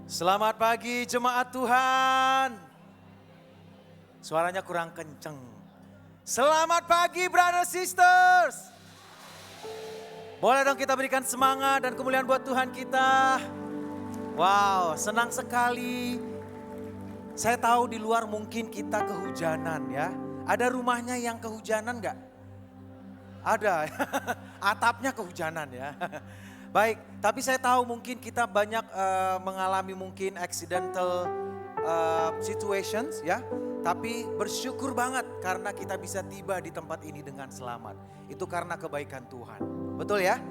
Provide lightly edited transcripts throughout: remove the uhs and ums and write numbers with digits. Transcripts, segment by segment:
Selamat pagi jemaat Tuhan. Suaranya kurang kenceng. Selamat pagi brothers sisters. Boleh dong kita berikan semangat dan kemuliaan buat Tuhan kita. Wow, senang sekali. Saya tahu di luar mungkin kita kehujanan ya. Ada rumahnya yang kehujanan enggak? Ada, atapnya kehujanan ya. Baik, tapi saya tahu mungkin kita banyak mengalami mungkin accidental situations ya. Tapi bersyukur banget karena kita bisa tiba di tempat ini dengan selamat. Itu karena kebaikan Tuhan, betul ya?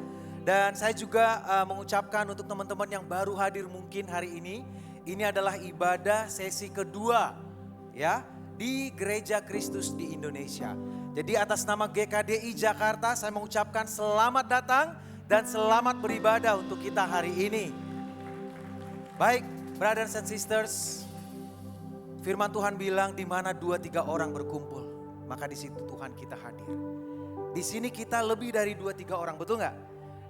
Dan saya juga mengucapkan untuk teman-teman yang baru hadir mungkin hari ini adalah ibadah sesi kedua ya di Gereja Kristus di Indonesia. Jadi atas nama GKDI Jakarta saya mengucapkan selamat datang dan selamat beribadah untuk kita hari ini. Baik, brothers and sisters, firman Tuhan bilang di mana 2-3 orang berkumpul, maka di situ Tuhan kita hadir. Di sini kita lebih dari 2-3 orang, betul nggak?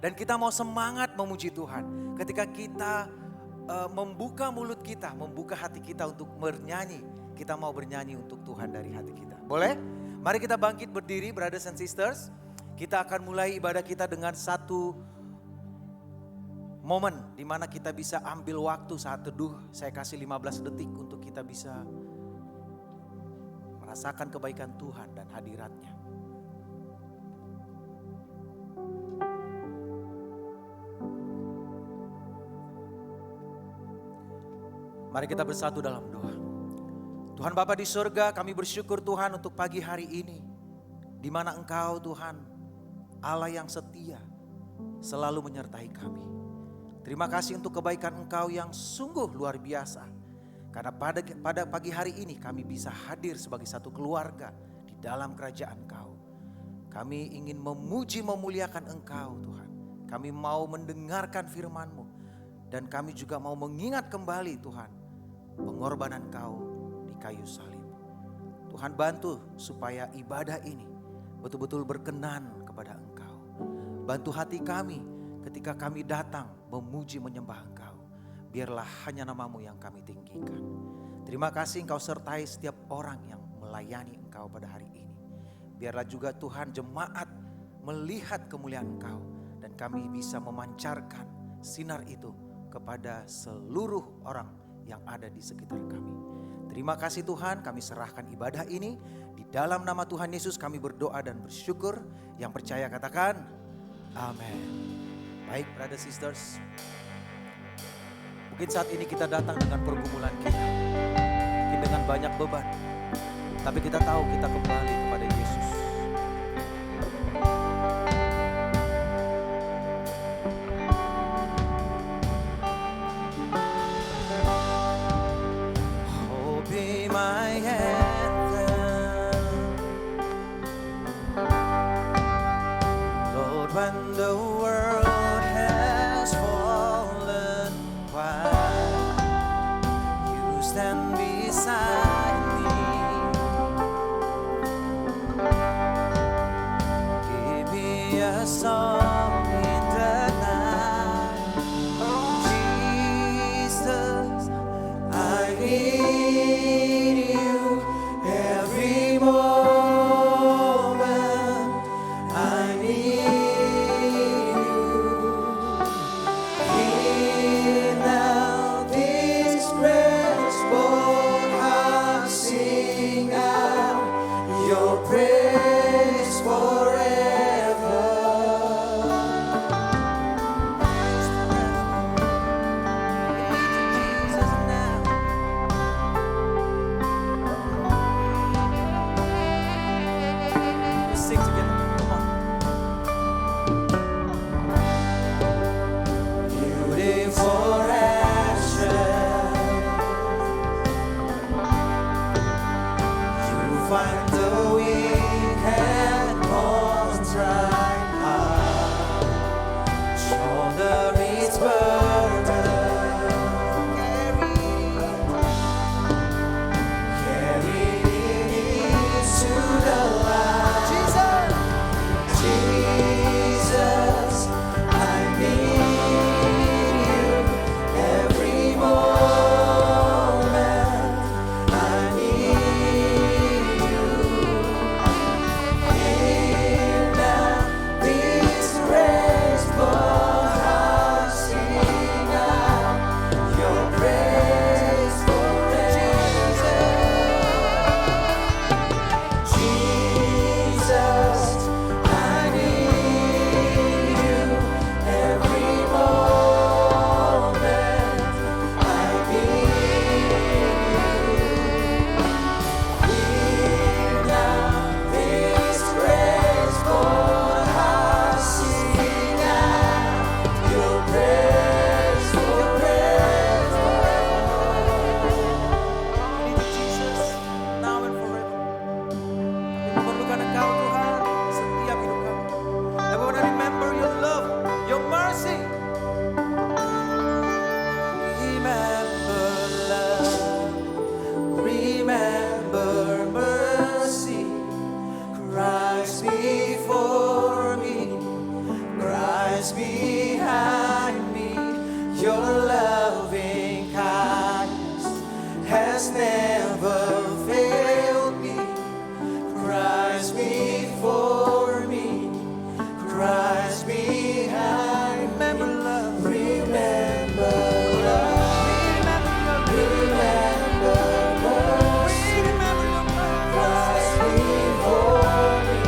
Dan kita mau semangat memuji Tuhan. Ketika kita membuka mulut kita, membuka hati kita untuk bernyanyi, kita mau bernyanyi untuk Tuhan dari hati kita. Boleh? Mari kita bangkit berdiri, brothers and sisters. Kita akan mulai ibadah kita dengan satu momen di mana kita bisa ambil waktu saat teduh. Saya kasih 15 detik untuk kita bisa merasakan kebaikan Tuhan dan hadiratnya. Mari kita bersatu dalam doa. Tuhan Bapa di surga, kami bersyukur Tuhan untuk pagi hari ini. Di mana Engkau Tuhan, Allah yang setia, selalu menyertai kami. Terima kasih untuk kebaikan Engkau yang sungguh luar biasa. Karena pada pagi hari ini kami bisa hadir sebagai satu keluarga di dalam kerajaan Engkau. Kami ingin memuji memuliakan Engkau Tuhan. Kami mau mendengarkan firman-Mu. Dan kami juga mau mengingat kembali Tuhan, pengorbanan Engkau di kayu salib. Tuhan bantu supaya ibadah ini betul-betul berkenan kepada Engkau. Bantu hati kami ketika kami datang memuji menyembah Engkau. Biarlah hanya nama-Mu yang kami tinggikan. Terima kasih Engkau sertai setiap orang yang melayani Engkau pada hari ini. Biarlah juga Tuhan jemaat melihat kemuliaan Engkau. Dan kami bisa memancarkan sinar itu kepada seluruh orang yang ada di sekitar kami. Terima kasih Tuhan, kami serahkan ibadah ini. Di dalam nama Tuhan Yesus kami berdoa dan bersyukur. Yang percaya katakan, amin. Baik brothers sisters, mungkin saat ini kita datang dengan pergumulan kita. Mungkin dengan banyak beban. Tapi kita tahu kita kembali kepada Yesus. This breath, Lord, how has never failed me. Christ before me, Christ behind. Remember love, remember love, remember mercy. Christ before me,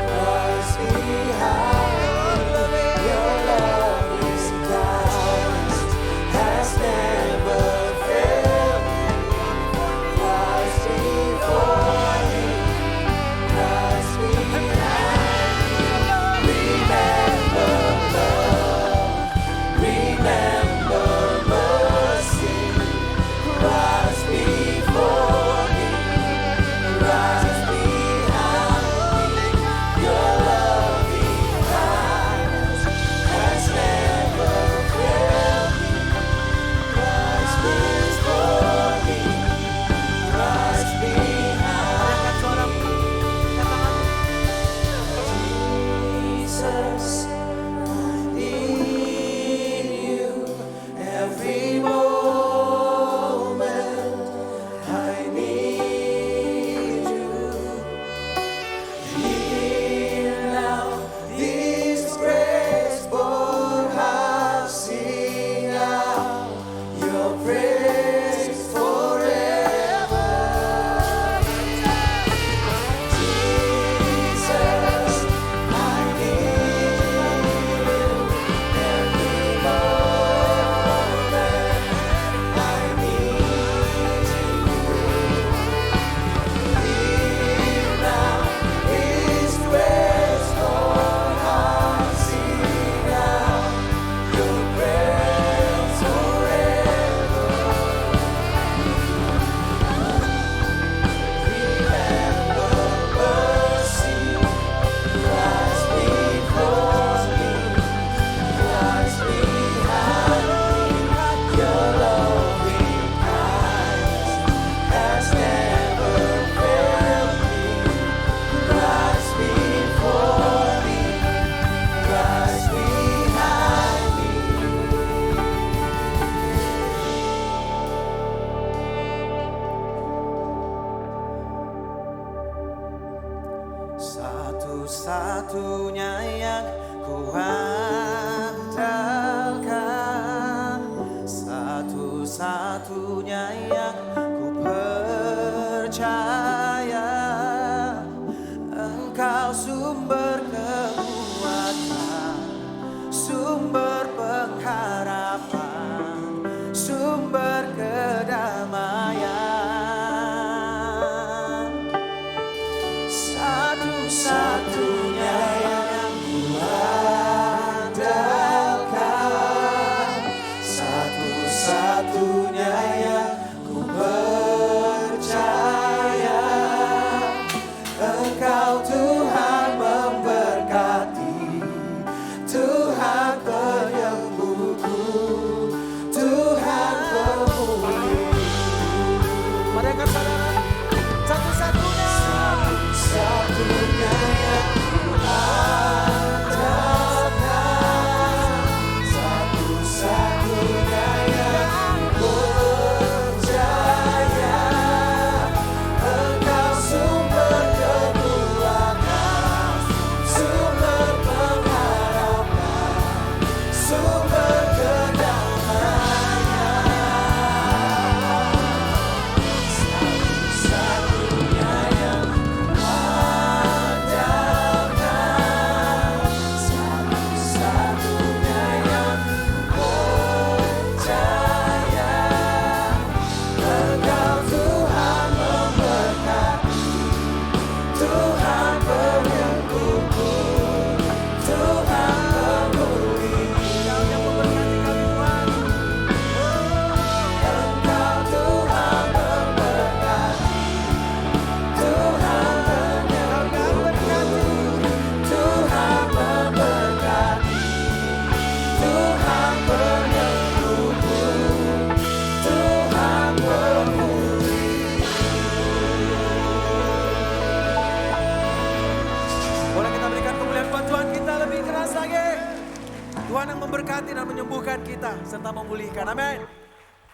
Christ behind. Your love is kind, has never failed me. Christ before me, Christ behind. Remember love, remember mercy. Christ before me, Christ behind. Your loving kindness has never failed me. Christ before me, Christ behind. Jesus, I need you every moment. I need you. Hear now this graceful heart sing out your praise forever. Jesus, I need you every moment. I need you. Hear now this graceful heart sing out your praise forever. Remember mercy, Christ before me, Christ behind. Your loving kindness has never failed me. Christ before me, Christ behind me. Satu-satunya yang ku andalkan, satu-satunya yang ku percaya. Engkau sumber kekuatan, sumber pengharapan, sumber kedamaian. Satu-satunya yang ku andalkan, satu-satunya yang ku percaya. Engkau Tuhan memberkati, Tuhan penyembuhku, Tuhan pemulihku. Mari angkat saudara, satu-satunya yang ku andalkan, satu-satunya yang ku percaya. Engkau sumber kekuatan, sumber pengharapan, sumber kedamaian. Satu-satunya yang ku andalkan, satu-satunya yang ku percaya. Engkau Tuhan memberkati, Tuhan penyembuhku, Tuhan pemulihku. Engkau yang memberkati kami Tuhan. Engkau Tuhan memberkati, Tuhan penyembuhku, Tuhan memberkati, Tuhan penyembuhku, Tuhan pemulihku. Boleh kita berikan kemuliaan buat Tuhan kita lebih keras lagi. Tuhan yang memberkati dan menyembuhkan kita serta memulihkan. Amin.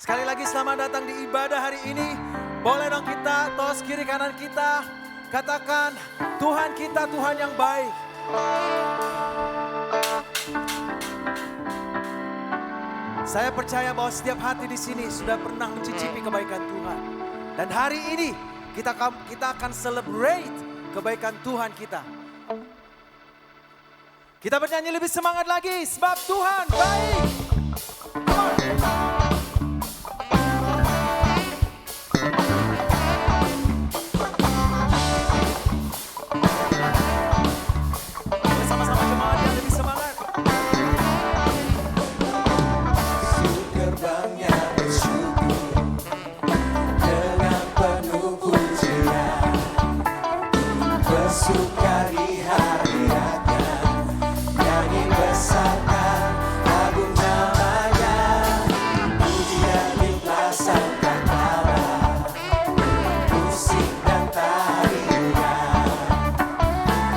Sekali lagi selamat datang di ibadah hari ini. Boleh dong kita tos kiri kanan kita. Katakan, Tuhan kita Tuhan yang baik. Saya percaya bahwa setiap hati di sini sudah pernah mencicipi kebaikan Tuhan. Dan hari ini kita akan celebrate kebaikan Tuhan kita. Kita bernyanyi lebih semangat lagi sebab Tuhan baik. Sama-sama jemaat yang lebih semangat. Gerbangnya bersyukur dengan penuh pujian, bersukaria hari raya, nyanyi besarkan agung namanya, pujian diplasangkan Allah, musik dan tarian,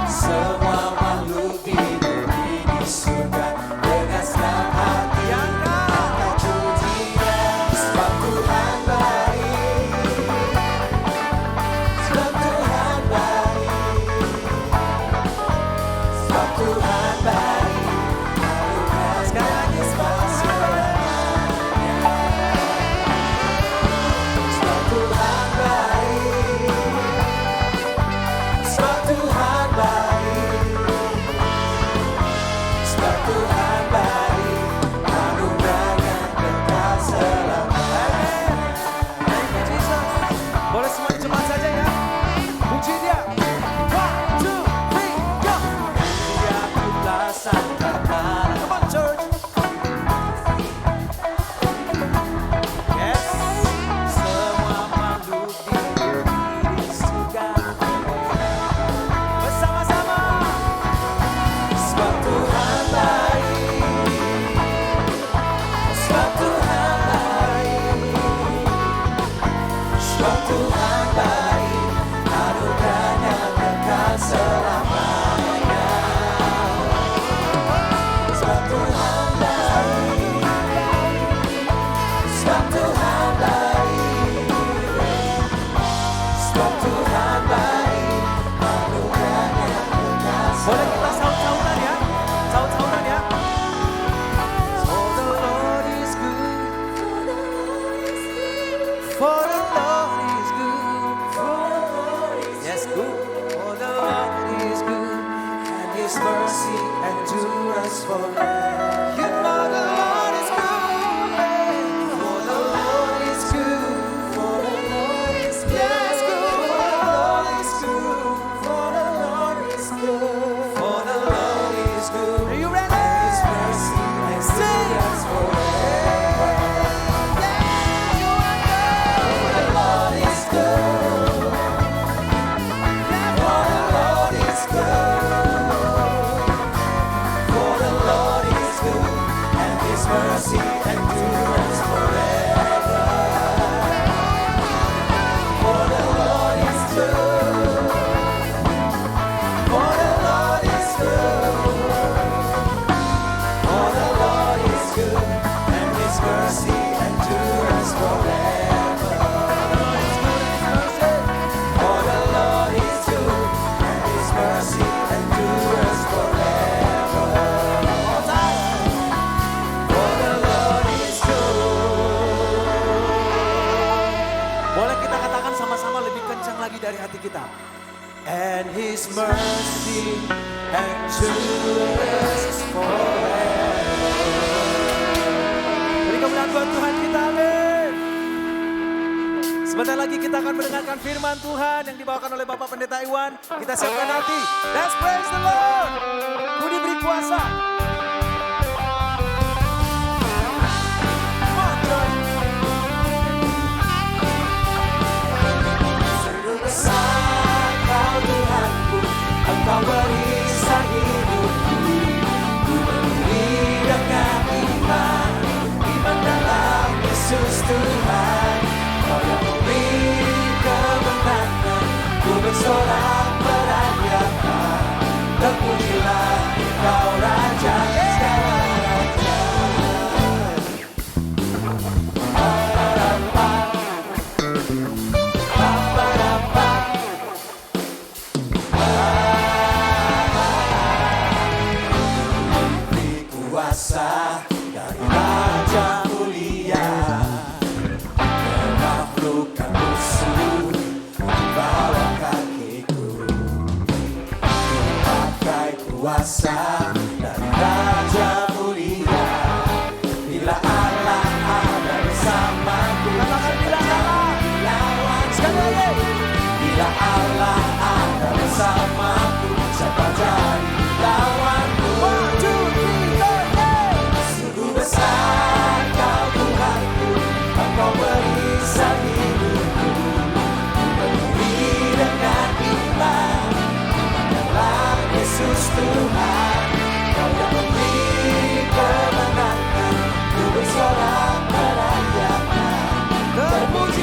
semua makhluk di bumi di surga dengan senang hati angkat pujian, sebab Tuhan baik, sebab Tuhan baik, sebab Tuhan baik, Sekali lagi sebab sebab Tuhan baik, sebab Tuhan baik, sebab Tuhan baik, anugerahnya kekal selamanya. Thank you, Jesus. Boleh semua cepat saja ya. Puji dia. 1, 2, 3, go. Dia diplasangkan Allah, Come on, church. Yes. semua makhluk di bumi di surga. Bersama-sama. Sebab Tuhan baik, sebab Tuhan baik, sebab Tuhan baik, anugerahnya kekal selamanya. Sebab Tuhan baik, sebab Tuhan baik, sebab Tuhan baik, anugerahnya kekal Boleh kita selamanya. saut-sautan ya. Saut-sautan ya. For the Lord is good. For the Lord is good. Yes, good. For the Lord is good. And His mercy endures forever. You know the Lord is good. For the Lord is good. For the Lord is good. Yes, good. For the Lord is good. For the Lord is good. For the Lord is good. Are you ready? His mercy endures forever. For the Lord is good. For the Lord is good. For the Lord is good, and His mercy endures forever. For the Lord is good. For the Lord is good. For the Lord is good, and His mercy endures forever. For the Lord is good, and His mercy endures forever. For the Lord is good. Boleh kita katakan sama-sama lebih kencang lagi dari hati kita. And His mercy endures forever. Beri kemuliaan buat Tuhan kita, amin. Sebentar lagi kita akan mendengarkan firman Tuhan yang dibawakan oleh Bapak Pendeta Iwan. Kita siapkan hati. Let's praise the Lord. Ku diberi kuasa. Come on, John. Sungguh besar Kau Tuhanku, Engkau perisai hidupku. Ku berdiri dengan iman, iman dalam Yesus Tuhan. Kau yang memberi kemenangan, ku bersorak merayakan. Terpujilah Engkau Raja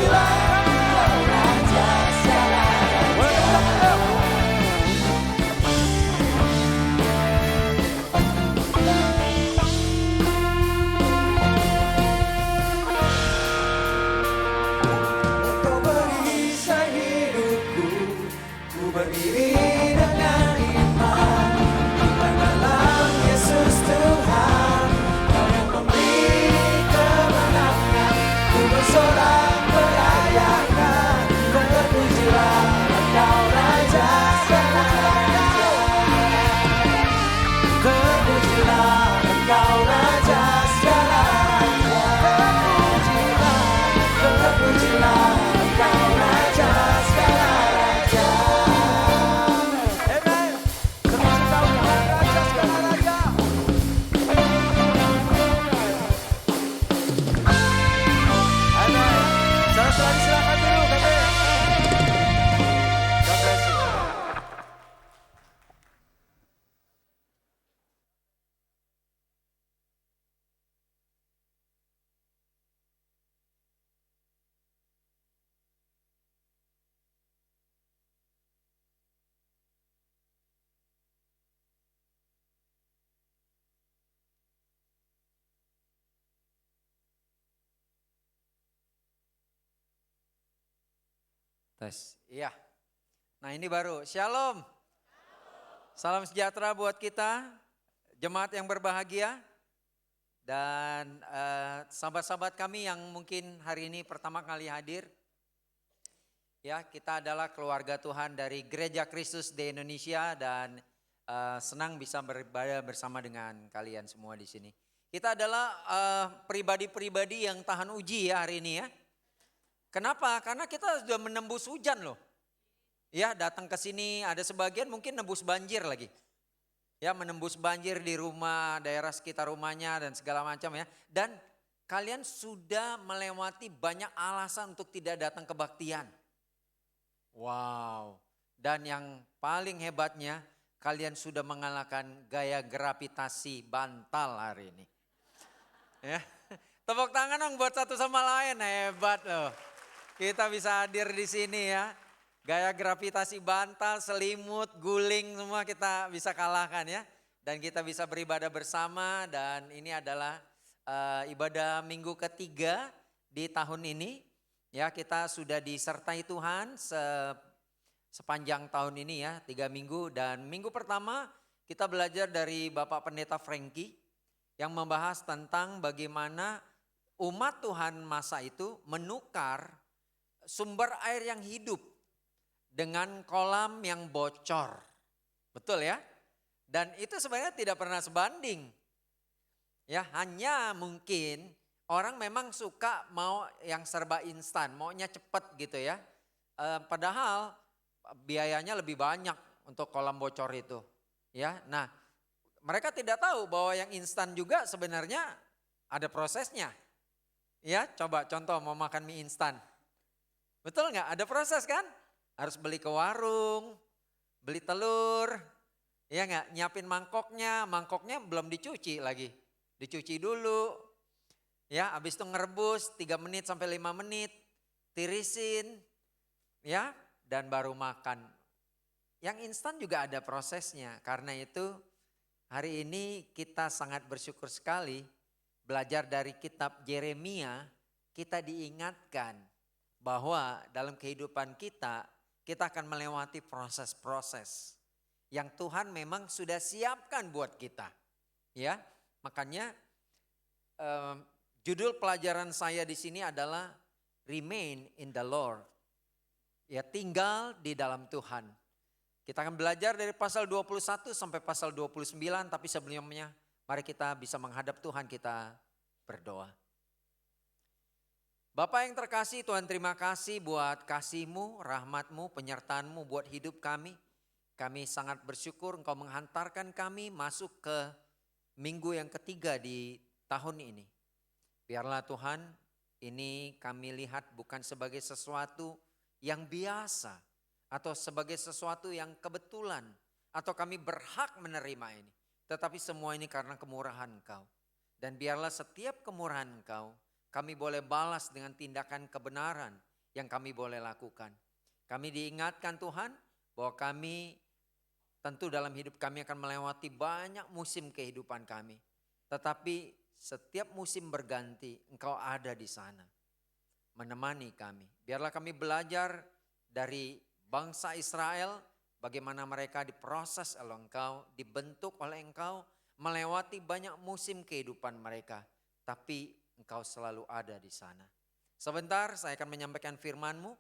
terpujilah Engkau Raja segala raja. Engkau perisai hidupku, ku berdiri dengan iman. Iman dalam Yesus Tuhan, Kau yang memberi kemenangan. Ku bersorak merayakan, terpujilah Engkau Raja segala raja. Terpujilah Engkau Raja segala raja. Terpujilah Engkau Raja segala raja. Amen. Terpuji Kau Tuhan Raja segala raja. Amen. Saudara-saudari silakan duduk. Amen. God bless you. Tes, iya. Nah ini baru, Shalom. Salam sejahtera buat kita, jemaat yang berbahagia. Dan sahabat-sahabat kami yang mungkin hari ini pertama kali hadir. Ya, kita adalah keluarga Tuhan dari Gereja Kristus di Indonesia dan senang bisa beribadah bersama dengan kalian semua di sini. Kita adalah pribadi-pribadi yang tahan uji ya hari ini ya. Kenapa? Karena kita sudah menembus hujan loh. Ya, datang ke sini ada sebagian mungkin nembus banjir lagi. Ya, menembus banjir di rumah, daerah sekitar rumahnya dan segala macam ya. Dan kalian sudah melewati banyak alasan untuk tidak datang kebaktian. Wow. Dan yang paling hebatnya, kalian sudah mengalahkan gaya gravitasi bantal hari ini. Ya. Tepuk tangan dong buat satu sama lain, hebat loh. Kita bisa hadir di sini ya. Gaya gravitasi bantal, selimut, guling semua kita bisa kalahkan ya. Dan kita bisa beribadah bersama dan ini adalah ibadah minggu ketiga di tahun ini. Ya, kita sudah disertai Tuhan sepanjang tahun ini ya, 3 minggu. Dan minggu pertama kita belajar dari Bapak Pendeta Frankie yang membahas tentang bagaimana umat Tuhan masa itu menukar sumber air yang hidup dengan kolam yang bocor. Betul ya? Dan itu sebenarnya tidak pernah sebanding. Ya, hanya mungkin orang memang suka mau yang serba instan, maunya cepat gitu ya. Padahal biayanya lebih banyak untuk kolam bocor itu. Ya, nah mereka tidak tahu bahwa yang instan juga sebenarnya ada prosesnya. Ya, coba contoh mau makan mie instan. Betul nggak? Ada proses kan? Harus beli ke warung, beli telur, ya nggak? Nyiapin mangkoknya belum dicuci lagi. Dicuci dulu, ya habis itu ngerebus 3 menit sampai 5 menit, tirisin, ya dan baru makan. Yang instan juga ada prosesnya, karena itu hari ini kita sangat bersyukur sekali belajar dari kitab Yeremia, kita diingatkan bahwa dalam kehidupan kita akan melewati proses-proses yang Tuhan memang sudah siapkan buat kita. Ya, makanya judul pelajaran saya di sini adalah Remain in the Lord. Ya, tinggal di dalam Tuhan. Kita akan belajar dari pasal 21 sampai pasal 29, tapi sebelumnya mari kita bisa menghadap Tuhan, kita berdoa. Bapak yang terkasih, Tuhan terima kasih buat kasih-Mu, rahmat-Mu, penyertaan-Mu buat hidup kami. Kami sangat bersyukur Engkau menghantarkan kami masuk ke minggu yang ketiga di tahun ini. Biarlah Tuhan, ini kami lihat bukan sebagai sesuatu yang biasa atau sebagai sesuatu yang kebetulan atau kami berhak menerima ini. Tetapi semua ini karena kemurahan Engkau. Dan biarlah setiap kemurahan Engkau kami boleh balas dengan tindakan kebenaran yang kami boleh lakukan. Kami diingatkan Tuhan bahwa kami tentu dalam hidup kami akan melewati banyak musim kehidupan kami. Tetapi setiap musim berganti, Engkau ada di sana. Menemani kami. Biarlah kami belajar dari bangsa Israel, bagaimana mereka diproses oleh Engkau, dibentuk oleh Engkau, melewati banyak musim kehidupan mereka. Tapi Engkau selalu ada di sana. Sebentar saya akan menyampaikan firman-Mu.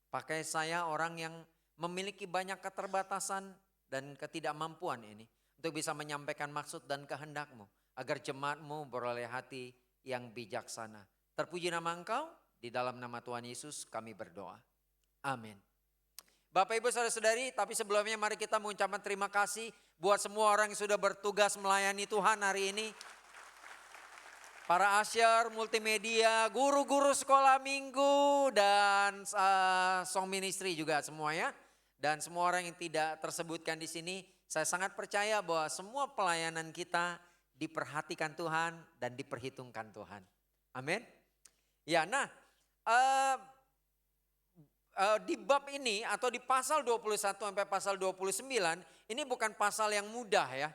Pakai saya orang yang memiliki banyak keterbatasan dan ketidakmampuan ini. Untuk bisa menyampaikan maksud dan kehendak-Mu. Agar jemaat-Mu beroleh hati yang bijaksana. Terpuji nama Engkau, di dalam nama Tuhan Yesus kami berdoa. Amin. Bapak Ibu Saudara-saudari, tapi sebelumnya mari kita mengucapkan terima kasih buat semua orang yang sudah bertugas melayani Tuhan hari ini. Para asyar, multimedia, guru-guru sekolah minggu, dan song ministry juga semua ya. Dan semua orang yang tidak tersebutkan di sini, saya sangat percaya bahwa semua pelayanan kita diperhatikan Tuhan dan diperhitungkan Tuhan. Amin. Ya, nah di bab ini atau di pasal 21 sampai pasal 29 ini bukan pasal yang mudah ya.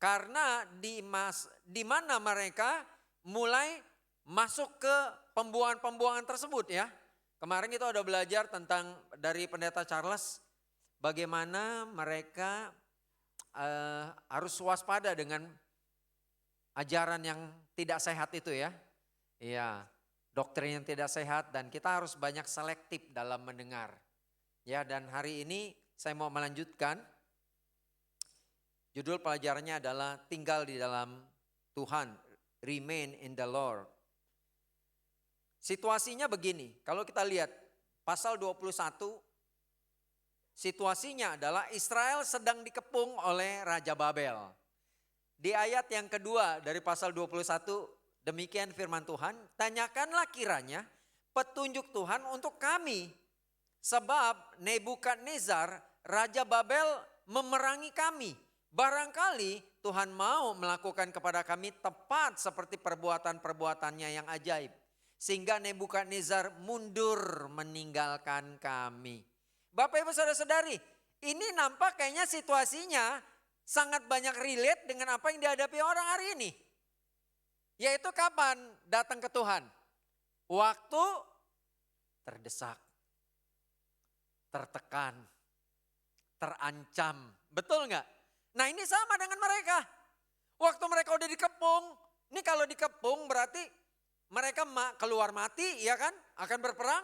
Karena di mana mereka mulai masuk ke pembuangan-pembuangan tersebut ya. Kemarin kita udah belajar tentang dari Pendeta Charles bagaimana mereka harus waspada dengan ajaran yang tidak sehat itu ya. Iya, doktrin yang tidak sehat dan kita harus banyak selektif dalam mendengar. Ya, dan hari ini saya mau melanjutkan. Judul pelajarannya adalah tinggal di dalam Tuhan, remain in the Lord. Situasinya begini, kalau kita lihat pasal 21, situasinya adalah Israel sedang dikepung oleh Raja Babel. Di ayat yang kedua dari pasal 21, demikian firman Tuhan, tanyakanlah kiranya petunjuk Tuhan untuk kami. Sebab Nebukadnezar, Raja Babel memerangi kami. Barangkali Tuhan mau melakukan kepada kami tepat seperti perbuatan-perbuatannya yang ajaib. Sehingga Nebukadnezar mundur meninggalkan kami. Bapak Ibu Saudara-saudari, ini nampak kayaknya situasinya sangat banyak relate dengan apa yang dihadapi orang hari ini. Yaitu kapan datang ke Tuhan? Waktu terdesak, tertekan, terancam. Betul nggak? Nah ini sama dengan mereka. Waktu mereka udah dikepung, ini kalau dikepung berarti mereka keluar mati ya kan, akan berperang.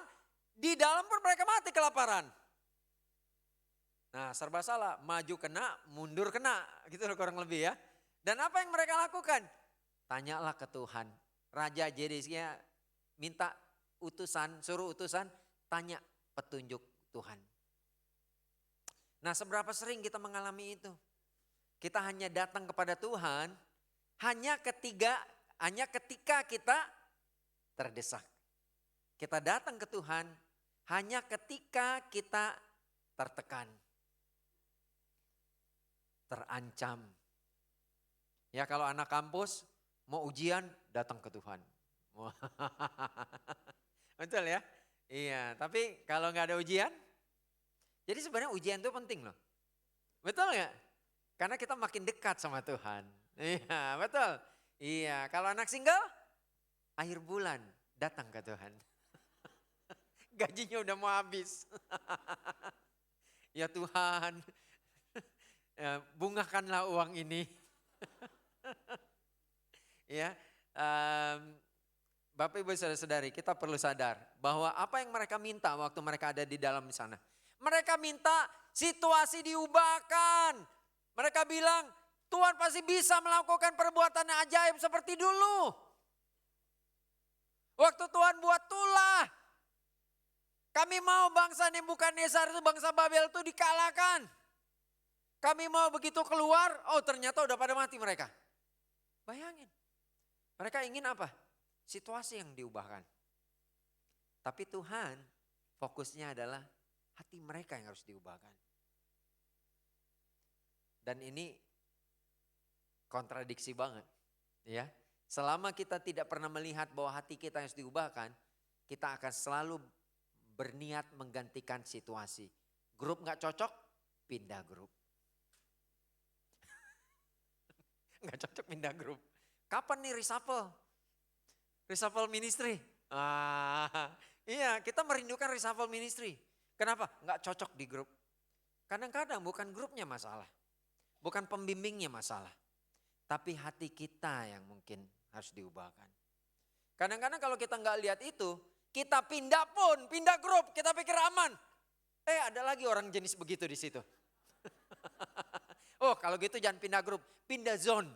Di dalam pun mereka mati kelaparan. Nah serba salah, maju kena, mundur kena, gitu loh kurang lebih ya. Dan apa yang mereka lakukan? Tanyalah ke Tuhan. Raja Zedekia minta utusan, suruh utusan, tanya petunjuk Tuhan. Nah seberapa sering kita mengalami itu? Kita hanya datang kepada Tuhan, hanya ketika kita terdesak. Kita datang ke Tuhan, hanya ketika kita tertekan. Terancam. Ya kalau anak kampus mau ujian datang ke Tuhan. Betul ya? Iya, tapi kalau nggak ada ujian, jadi sebenarnya ujian itu penting loh. Betul nggak? Karena kita makin dekat sama Tuhan. Iya, betul. Iya, kalau anak single, akhir bulan datang ke Tuhan. Gajinya udah mau habis. Ya Tuhan, bungakanlah uang ini. Ya, Bapak Ibu Saudara-saudari, kita perlu sadar bahwa apa yang mereka minta waktu mereka ada di dalam sana. Mereka minta situasi diubahkan. Mereka bilang Tuhan pasti bisa melakukan perbuatan ajaib seperti dulu. Waktu Tuhan buat tulah. Kami mau bangsa Nebukadnezar itu, bangsa Babel itu dikalahkan. Kami mau begitu keluar, oh ternyata udah pada mati mereka. Bayangin. Mereka ingin apa? Situasi yang diubahkan. Tapi Tuhan fokusnya adalah hati mereka yang harus diubahkan. Dan ini kontradiksi banget. Ya, selama kita tidak pernah melihat bahwa hati kita harus diubahkan, kita akan selalu berniat menggantikan situasi. Grup gak cocok, pindah grup. Gak cocok, pindah grup. Kapan nih reshuffle? Reshuffle ministry. Iya, kita merindukan reshuffle ministry. Kenapa? Gak cocok di grup. Kadang-kadang bukan grupnya masalah. Bukan pembimbingnya masalah. Tapi hati kita yang mungkin harus diubahkan. Kadang-kadang kalau kita gak lihat itu, kita pindah grup, kita pikir aman. Ada lagi orang jenis begitu di situ. Oh kalau gitu jangan pindah grup, pindah zone.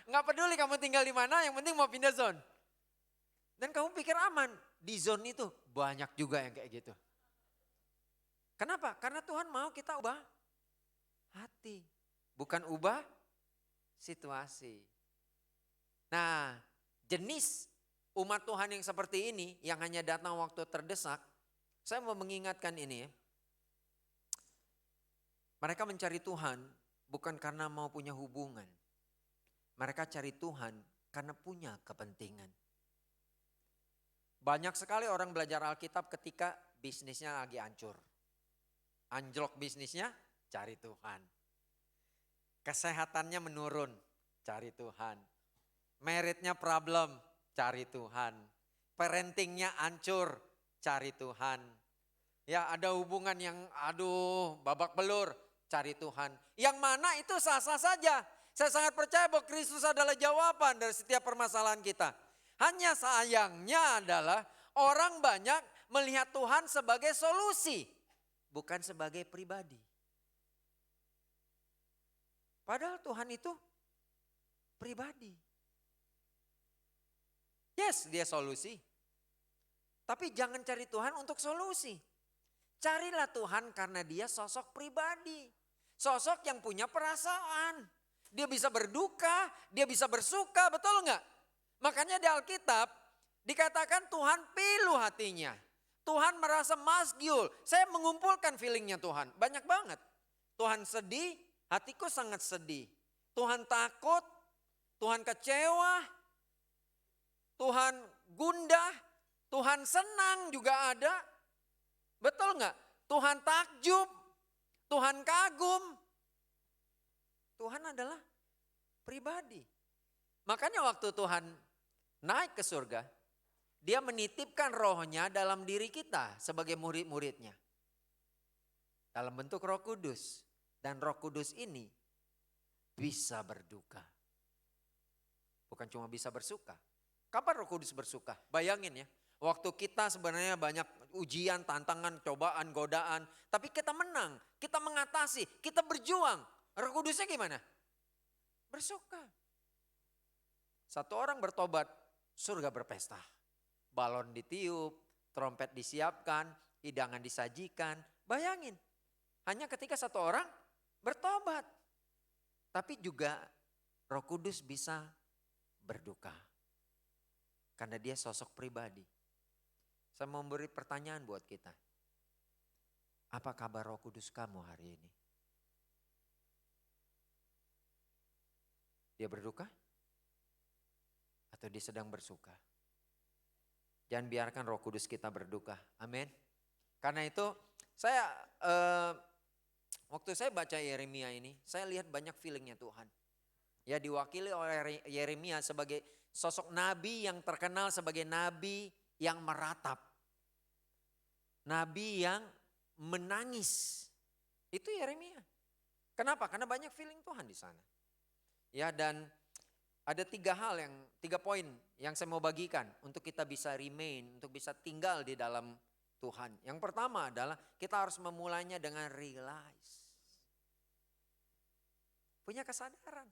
Nggak peduli kamu tinggal di mana, yang penting mau pindah zone. Dan kamu pikir aman, di zone itu banyak juga yang kayak gitu. Kenapa? Karena Tuhan mau kita ubah hati, bukan ubah situasi. Nah, jenis umat Tuhan yang seperti ini, yang hanya datang waktu terdesak, saya mau mengingatkan ini ya. Mereka mencari Tuhan bukan karena mau punya hubungan. Mereka cari Tuhan karena punya kepentingan. Banyak sekali orang belajar Alkitab ketika bisnisnya lagi hancur. Anjlok bisnisnya, cari Tuhan. Kesehatannya menurun, cari Tuhan. Meritnya problem, cari Tuhan. Parentingnya hancur, cari Tuhan. Ya ada hubungan yang babak belur, cari Tuhan. Yang mana itu sah-sah saja. Saya sangat percaya bahwa Kristus adalah jawaban dari setiap permasalahan kita. Hanya sayangnya adalah orang banyak melihat Tuhan sebagai solusi, bukan sebagai pribadi. Padahal Tuhan itu pribadi. Yes, dia solusi. Tapi jangan cari Tuhan untuk solusi. Carilah Tuhan karena dia sosok pribadi. Sosok yang punya perasaan. Dia bisa berduka, dia bisa bersuka, betul enggak? Makanya di Alkitab dikatakan Tuhan pilu hatinya. Tuhan merasa masgyul. Saya mengumpulkan feelingnya Tuhan, banyak banget. Tuhan sedih, hatiku sangat sedih. Tuhan takut, Tuhan kecewa, Tuhan gundah, Tuhan senang juga ada. Betul enggak? Tuhan takjub, Tuhan kagum. Tuhan adalah pribadi. Makanya waktu Tuhan naik ke surga, dia menitipkan rohnya dalam diri kita sebagai murid-muridnya. Dalam bentuk Roh Kudus. Dan Roh Kudus ini bisa berduka. Bukan cuma bisa bersuka. Kapan Roh Kudus bersuka? Bayangin ya. Waktu kita sebenarnya banyak ujian, tantangan, cobaan, godaan. Tapi kita menang, kita mengatasi, kita berjuang. Roh Kudusnya gimana? Bersuka. Satu orang bertobat, surga berpesta. Balon ditiup, trompet disiapkan, hidangan disajikan. Bayangin, hanya ketika satu orang bertobat. Tapi juga Roh Kudus bisa berduka. Karena dia sosok pribadi. Saya mau memberi pertanyaan buat kita. Apa kabar Roh Kudus kamu hari ini? Dia berduka? Atau dia sedang bersuka? Jangan biarkan Roh Kudus kita berduka. Amin. Karena itu saya waktu saya baca Yeremia ini, saya lihat banyak feelingnya Tuhan. Ya diwakili oleh Yeremia sebagai sosok nabi yang terkenal sebagai nabi yang meratap. Nabi yang menangis. Itu Yeremia. Kenapa? Karena banyak feeling Tuhan di sana. Ya dan ada 3 poin yang saya mau bagikan untuk kita bisa remain, untuk bisa tinggal di dalam Tuhan. Yang pertama adalah kita harus memulainya dengan realize. Punya kesadaran.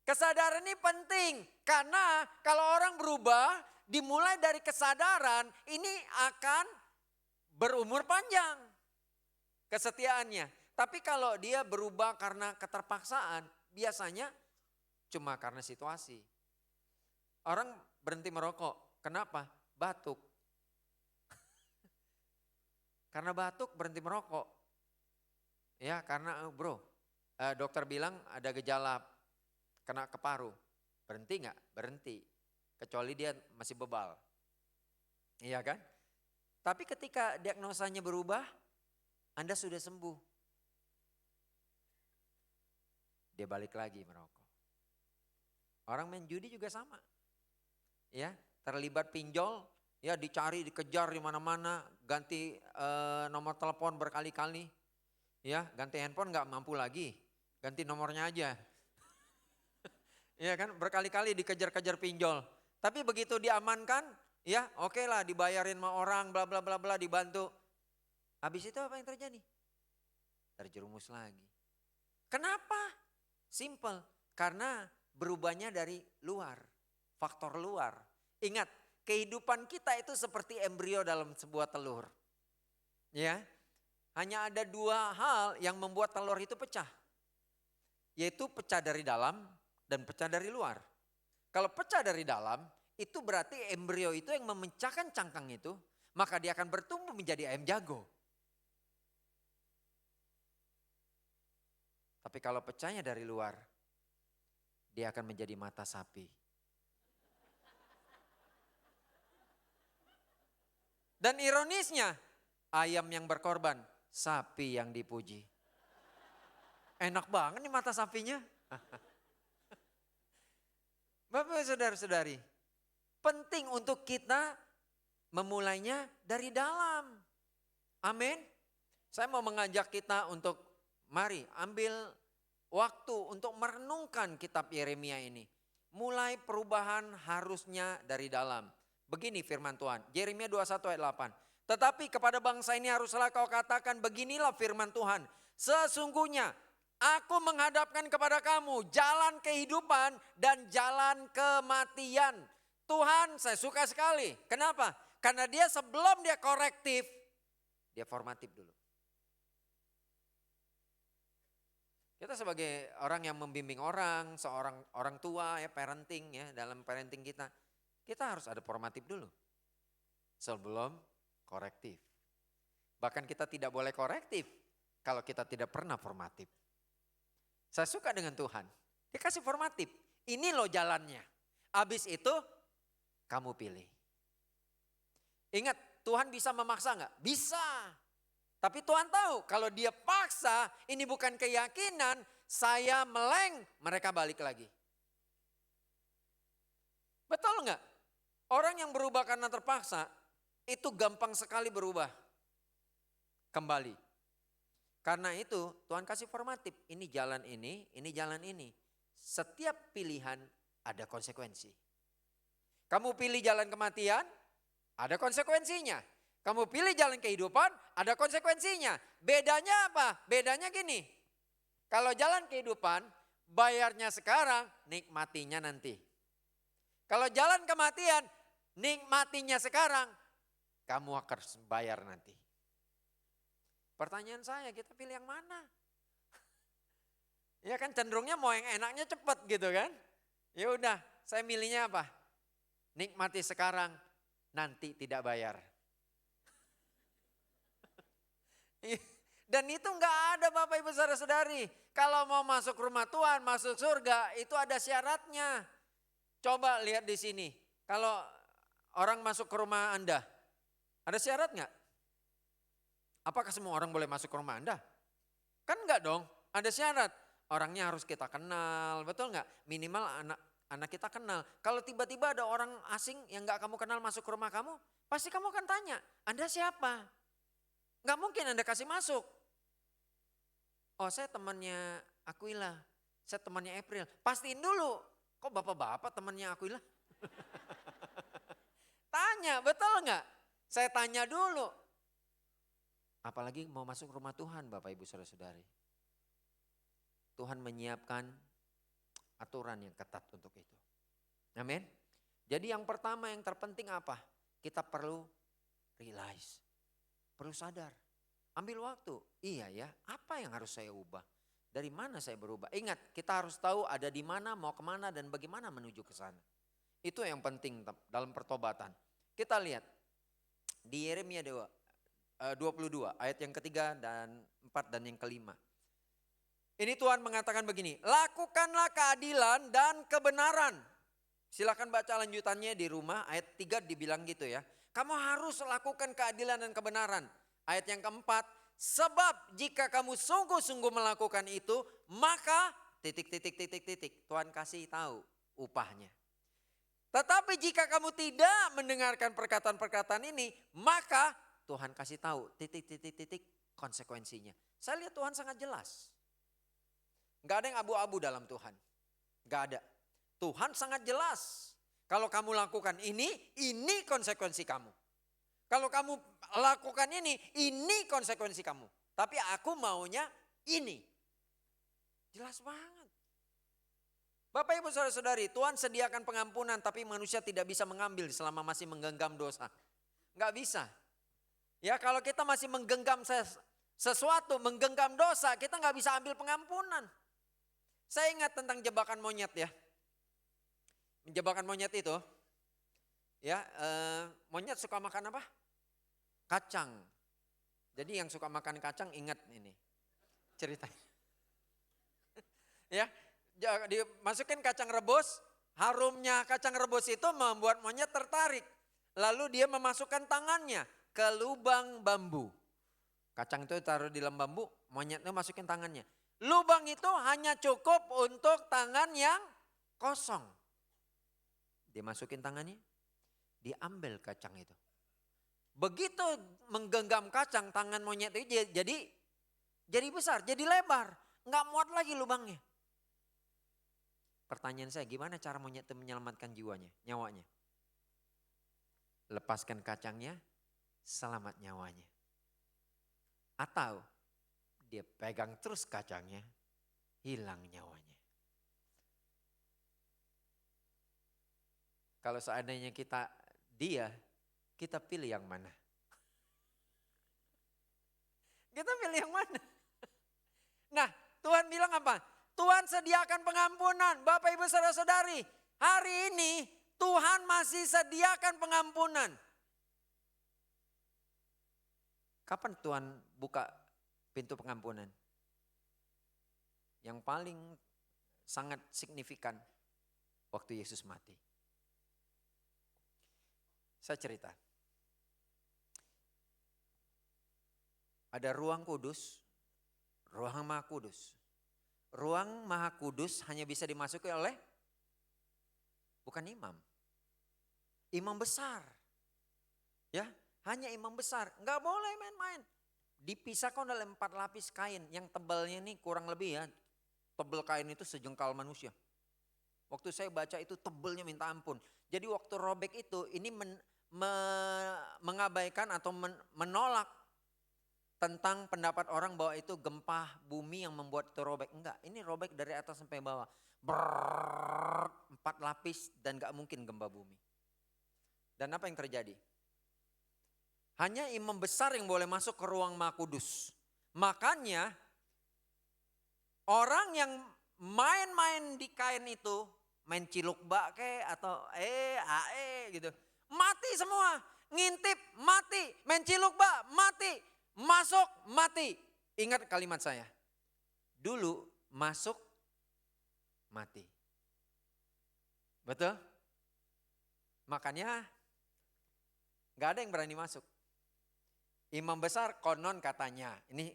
Kesadaran ini penting karena kalau orang berubah dimulai dari kesadaran ini akan berumur panjang kesetiaannya. Tapi kalau dia berubah karena keterpaksaan biasanya cuma karena situasi. Orang berhenti merokok, kenapa? Batuk. Karena batuk berhenti merokok. Ya karena dokter bilang ada gejala kena ke paru. Berhenti enggak? Berhenti. Kecuali dia masih bebal. Iya kan? Tapi ketika diagnosanya berubah, Anda sudah sembuh. Dia balik lagi merokok. Orang main judi juga sama. Ya, terlibat pinjol, ya dicari, dikejar di mana-mana, ganti nomor telepon berkali-kali. Ya, ganti handphone nggak mampu lagi, ganti nomornya aja. Ya kan, berkali-kali dikejar-kejar pinjol. Tapi begitu diamankan, ya oke lah dibayarin sama orang, bla bla bla bla, dibantu. Habis itu apa yang terjadi? Terjerumus lagi. Kenapa? Simple, karena berubahnya dari luar, faktor luar. Ingat, kehidupan kita itu seperti embrio dalam sebuah telur. Ya, hanya ada dua hal yang membuat telur itu pecah. Yaitu pecah dari dalam dan pecah dari luar. Kalau pecah dari dalam, itu berarti embrio itu yang memecahkan cangkang itu, maka dia akan bertumbuh menjadi ayam jago. Tapi kalau pecahnya dari luar, dia akan menjadi mata sapi. Dan ironisnya, ayam yang berkorban, sapi yang dipuji. Enak banget nih mata sapinya. Bapak saudara-saudari, penting untuk kita memulainya dari dalam. Amin. Saya mau mengajak kita untuk mari ambil waktu untuk merenungkan kitab Yeremia ini. Mulai perubahan harusnya dari dalam. Begini firman Tuhan, Yeremia 21 ayat 8. Tetapi kepada bangsa ini haruslah kau katakan, beginilah firman Tuhan. Sesungguhnya aku menghadapkan kepada kamu jalan kehidupan dan jalan kematian. Tuhan, saya suka sekali. Kenapa? Karena dia sebelum dia korektif, dia formatif dulu. Kita sebagai orang yang membimbing orang, seorang orang tua ya, parenting ya, dalam parenting kita harus ada formatif dulu. Sebelum korektif. Bahkan kita tidak boleh korektif kalau kita tidak pernah formatif. Saya suka dengan Tuhan, dia kasih formatif. Ini loh jalannya. Habis itu kamu pilih. Ingat, Tuhan bisa memaksa enggak? Bisa. Tapi Tuhan tahu kalau dia paksa, ini bukan keyakinan, saya meleng, mereka balik lagi. Betul enggak? Orang yang berubah karena terpaksa, itu gampang sekali berubah. Kembali. Karena itu Tuhan kasih formatif, ini jalan ini jalan ini. Setiap pilihan ada konsekuensi. Kamu pilih jalan kematian, ada konsekuensinya. Kamu pilih jalan kehidupan, ada konsekuensinya. Bedanya apa? Bedanya gini. Kalau jalan kehidupan, bayarnya sekarang, nikmatinya nanti. Kalau jalan kematian, nikmatinya sekarang, kamu akan bayar nanti. Pertanyaan saya, kita pilih yang mana? Ya kan cenderungnya mau yang enaknya cepat gitu kan. Ya udah, saya milihnya apa? Nikmati sekarang, nanti tidak bayar. Dan itu enggak ada Bapak Ibu Saudara-saudari. Kalau mau masuk rumah Tuhan, masuk surga, itu ada syaratnya. Coba lihat di sini. Kalau orang masuk ke rumah Anda, ada syarat enggak? Apakah semua orang boleh masuk ke rumah Anda? Kan enggak dong, ada syarat. Orangnya harus kita kenal, betul enggak? Minimal anak kita kenal. Kalau tiba-tiba ada orang asing yang enggak kamu kenal masuk ke rumah kamu, pasti kamu akan tanya, Anda siapa? Enggak mungkin Anda kasih masuk. Oh, saya temannya Aquila, saya temannya April. Pastiin dulu, kok bapak-bapak temannya Aquila? Tanya, betul enggak? Saya tanya dulu. Apalagi mau masuk rumah Tuhan Bapak Ibu Saudara-saudari. Tuhan menyiapkan aturan yang ketat untuk itu. Amin. Jadi yang pertama yang terpenting apa? Kita perlu realize. Perlu sadar. Ambil waktu. Iya ya, apa yang harus saya ubah? Dari mana saya berubah? Ingat, kita harus tahu ada di mana, mau kemana dan bagaimana menuju ke sana. Itu yang penting dalam pertobatan. Kita lihat di Yeremia 22 ayat yang ketiga dan 4 dan yang kelima. Ini Tuhan mengatakan begini, lakukanlah keadilan dan kebenaran. Silakan baca lanjutannya di rumah, ayat 3 dibilang gitu ya. Kamu harus lakukan keadilan dan kebenaran. Ayat yang keempat, sebab jika kamu sungguh-sungguh melakukan itu, maka titik. Tuhan kasih tahu upahnya. Tetapi jika kamu tidak mendengarkan perkataan-perkataan ini, maka Tuhan kasih tahu titik konsekuensinya. Saya lihat Tuhan sangat jelas. Gak ada yang abu-abu dalam Tuhan. Gak ada. Tuhan sangat jelas. Kalau kamu lakukan ini konsekuensi kamu. Kalau kamu lakukan ini konsekuensi kamu. Tapi aku maunya ini. Jelas banget. Bapak ibu saudara-saudari, Tuhan sediakan pengampunan tapi manusia tidak bisa mengambil selama masih menggenggam dosa. Gak bisa. Ya kalau kita masih menggenggam sesuatu, menggenggam dosa, kita gak bisa ambil pengampunan. Saya ingat tentang jebakan monyet ya. Jebakan monyet itu, ya monyet suka makan apa? Kacang. Jadi yang suka makan kacang ingat ini ceritanya. Ya, dimasukin kacang rebus, harumnya kacang rebus itu membuat monyet tertarik. Lalu dia memasukkan tangannya ke lubang bambu. Kacang itu taruh di dalam bambu, monyetnya masukin tangannya. Lubang itu hanya cukup untuk tangan yang kosong. Dia masukin tangannya, diambil kacang itu. Begitu menggenggam kacang, tangan monyet itu jadi besar, jadi lebar. Nggak muat lagi lubangnya. Pertanyaan saya, gimana cara monyet itu menyelamatkan jiwanya, nyawanya? Lepaskan kacangnya, selamat nyawanya. Atau dia pegang terus kacangnya, hilang nyawanya. Kalau seandainya kita pilih yang mana? Kita pilih yang mana? Nah, Tuhan bilang apa? Tuhan sediakan pengampunan. Bapak ibu saudara-saudari, hari ini Tuhan masih sediakan pengampunan. Kapan Tuhan buka pintu pengampunan? Yang paling sangat signifikan waktu Yesus mati. Saya cerita. Ada ruang kudus, ruang maha kudus. Ruang maha kudus hanya bisa dimasuki oleh bukan imam. Imam besar. Ya, hanya imam besar. Enggak boleh main-main. Dipisahkan oleh 4 lapis kain yang tebalnya ini kurang lebih ya. Tebal kain itu sejengkal manusia. Waktu saya baca itu tebalnya minta ampun. Jadi waktu robek itu ini mengabaikan atau menolak tentang pendapat orang bahwa itu gempa bumi yang membuat itu robek. Enggak, ini robek dari atas sampai bawah. 4 lapis dan gak mungkin gempa bumi. Dan apa yang terjadi? Hanya imam besar yang boleh masuk ke ruang maha kudus. Makanya orang yang main-main di kain itu, main ciluk bak atau gitu. Mati semua, ngintip mati, main ciluk bak mati, masuk mati. Ingat kalimat saya, dulu masuk mati. Betul? Makanya gak ada yang berani masuk. Imam besar konon katanya, ini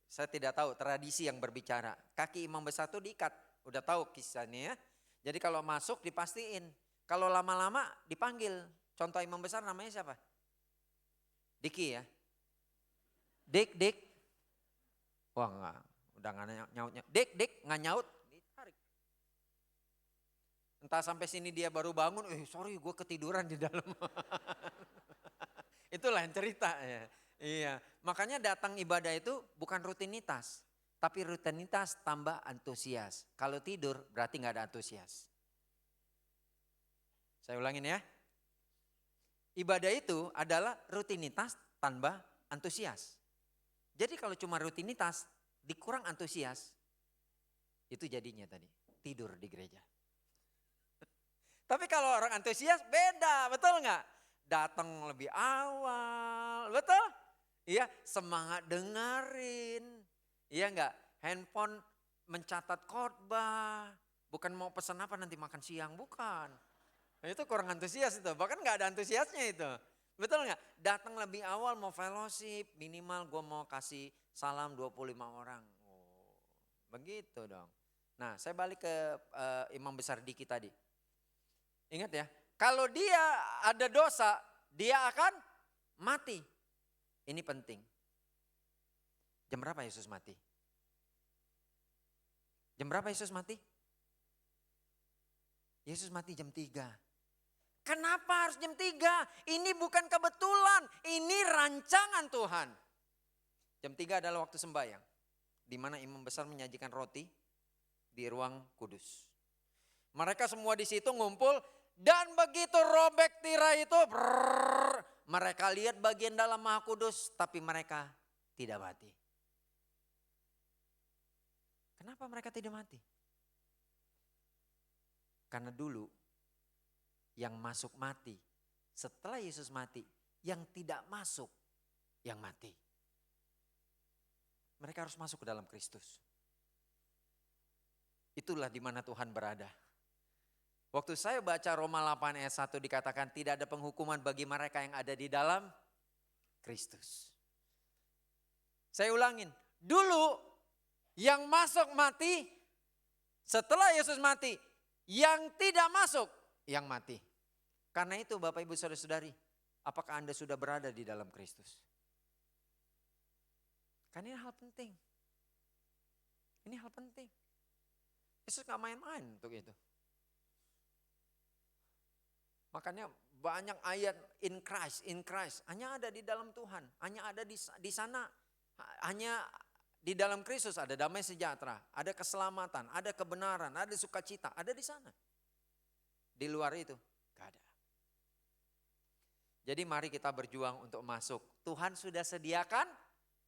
saya tidak tahu tradisi yang berbicara. Kaki imam besar itu diikat, udah tahu kisahnya ya. Jadi kalau masuk dipastiin, kalau lama-lama dipanggil. Contoh imam besar namanya siapa? Diki ya. Dik. Wah enggak, udah gak nyaut. Dik, gak nyaut, ditarik. Entah sampai sini dia baru bangun, sorry gue ketiduran di dalam. Itulah yang cerita ya. Iya, makanya datang ibadah itu bukan rutinitas. Tapi rutinitas tambah antusias. Kalau tidur berarti gak ada antusias. Saya ulangin ya. Ibadah itu adalah rutinitas tambah antusias. Jadi kalau cuma rutinitas dikurang antusias, itu jadinya tadi tidur di gereja. Tapi kalau orang antusias beda, betul nggak? Datang lebih awal, betul? Iya, semangat dengerin. Iya nggak? Handphone mencatat khotbah, bukan mau pesan apa nanti makan siang, bukan. Nah, itu kurang antusias itu, bahkan nggak ada antusiasnya itu. Betul nggak? Datang lebih awal mau fellowship, minimal gue mau kasih salam 25 orang. Oh, begitu dong. Nah, saya balik ke imam besar Diki tadi. Ingat ya, kalau dia ada dosa, dia akan mati. Ini penting. Jam berapa Yesus mati? Jam berapa Yesus mati? Yesus mati jam 3. Kenapa harus jam 3? Ini bukan kebetulan, ini rancangan Tuhan. Jam 3 adalah waktu sembahyang, di mana imam besar menyajikan roti di ruang kudus. Mereka semua di situ ngumpul dan begitu robek tirai itu, mereka lihat bagian dalam Maha Kudus, tapi mereka tidak mati. Kenapa mereka tidak mati? Karena dulu yang masuk mati, setelah Yesus mati, yang tidak masuk yang mati. Mereka harus masuk ke dalam Kristus. Itulah di mana Tuhan berada. Waktu saya baca Roma 8 ayat 1 dikatakan tidak ada penghukuman bagi mereka yang ada di dalam Kristus. Saya ulangin, dulu yang masuk mati, setelah Yesus mati, yang tidak masuk yang mati. Karena itu Bapak Ibu Saudara-saudari, apakah Anda sudah berada di dalam Kristus? Karena ini hal penting. Ini hal penting. Yesus gak main-main untuk itu. Makanya banyak ayat in Christ. Hanya ada di dalam Tuhan. Hanya ada di sana. Hanya di dalam Kristus ada damai sejahtera. Ada keselamatan, ada kebenaran, ada sukacita. Ada di sana. Di luar itu gak ada. Jadi mari kita berjuang untuk masuk. Tuhan sudah sediakan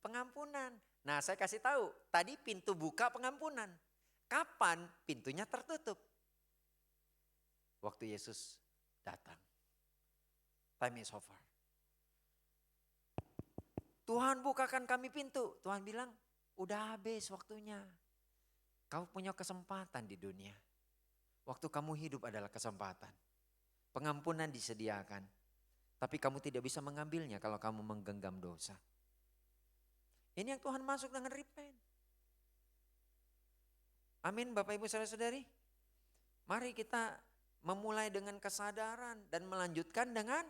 pengampunan. Nah saya kasih tahu, tadi pintu buka pengampunan. Kapan pintunya tertutup? Waktu Yesus datang. Time is over. Tuhan bukakan kami pintu. Tuhan bilang, udah habis waktunya. Kau punya kesempatan di dunia. Waktu kamu hidup adalah kesempatan. Pengampunan disediakan. Tapi kamu tidak bisa mengambilnya kalau kamu menggenggam dosa. Ini yang Tuhan masuk dengan repent. Amin Bapak Ibu Saudara-saudari. Mari kita memulai dengan kesadaran dan melanjutkan dengan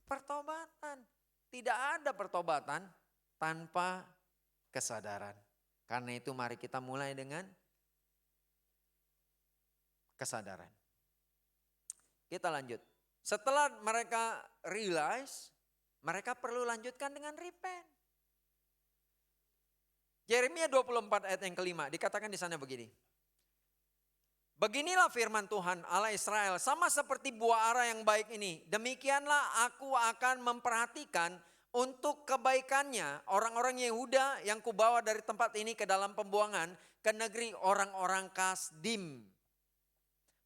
pertobatan. Tidak ada pertobatan tanpa kesadaran. Karena itu mari kita mulai dengan kesadaran. Kita lanjut. Setelah mereka realize, mereka perlu lanjutkan dengan repent. Yeremia 24 ayat yang kelima dikatakan di sana begini. Beginilah firman Tuhan Allah Israel, sama seperti buah ara yang baik ini. Demikianlah aku akan memperhatikan untuk kebaikannya orang-orang Yehuda yang kubawa dari tempat ini ke dalam pembuangan ke negeri orang-orang Kasdim.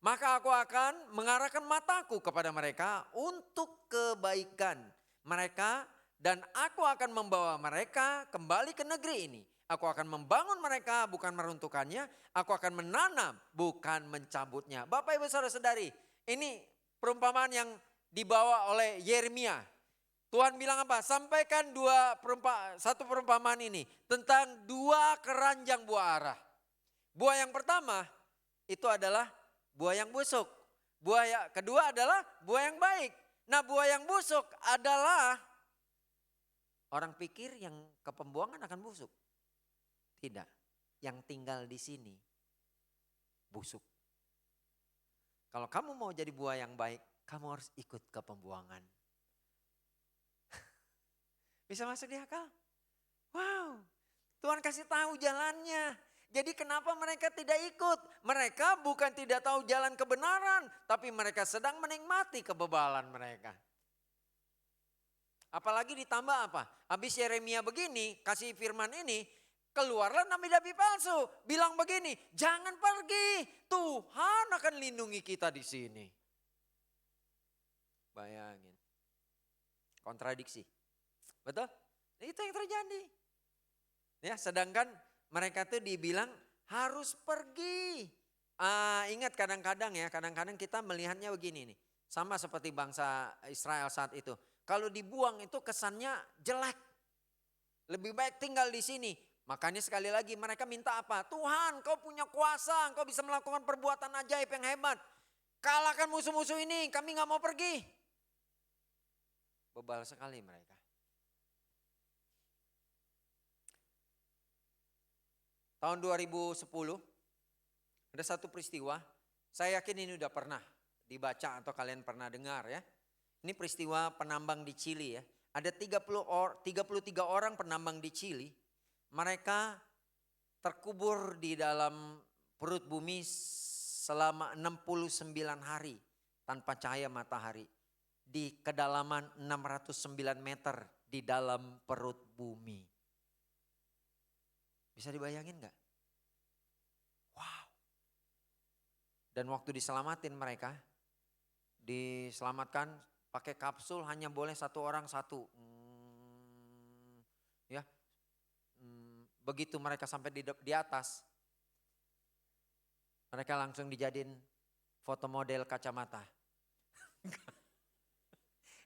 Maka aku akan mengarahkan mataku kepada mereka untuk kebaikan mereka dan aku akan membawa mereka kembali ke negeri ini. Aku akan membangun mereka bukan meruntuhkannya. Aku akan menanam bukan mencabutnya. Bapak Ibu Saudara-saudari, ini perumpamaan yang dibawa oleh Yeremia. Tuhan bilang apa? Sampaikan satu perumpamaan ini tentang 2 keranjang buah ara. Buah yang pertama itu adalah buah yang busuk. Buah yang kedua adalah buah yang baik. Nah buah yang busuk adalah orang pikir yang ke pembuangan akan busuk. Tidak, yang tinggal di sini busuk. Kalau kamu mau jadi buah yang baik, kamu harus ikut ke pembuangan. Bisa masuk di akal? Wow, Tuhan kasih tahu jalannya. Jadi kenapa mereka tidak ikut? Mereka bukan tidak tahu jalan kebenaran, tapi mereka sedang menikmati kebebalan mereka. Apalagi ditambah apa? Habis Yeremia begini, kasih firman ini, keluarlah nabi-nabi palsu, bilang begini, jangan pergi, Tuhan akan lindungi kita di sini. Bayangin, kontradiksi, betul? Itu yang terjadi. Ya, sedangkan mereka tuh dibilang harus pergi. Ingat kadang-kadang kita melihatnya begini nih, sama seperti bangsa Israel saat itu. Kalau dibuang itu kesannya jelek. Lebih baik tinggal di sini. Makanya sekali lagi mereka minta apa? Tuhan, kau punya kuasa, kau bisa melakukan perbuatan ajaib yang hebat. Kalahkan musuh-musuh ini, kami gak mau pergi. Bebal sekali mereka. Tahun 2010 ada satu peristiwa, saya yakin ini udah pernah dibaca atau kalian pernah dengar ya. Ini peristiwa penambang di Chili ya. Ada 33 orang penambang di Chili. Mereka terkubur di dalam perut bumi selama 69 hari tanpa cahaya matahari. Di kedalaman 609 meter di dalam perut bumi. Bisa dibayangin gak? Wow. Dan waktu diselamatin mereka, diselamatkan pakai kapsul hanya boleh satu orang satu. Ya, begitu mereka sampai di atas, mereka langsung dijadiin foto model kacamata.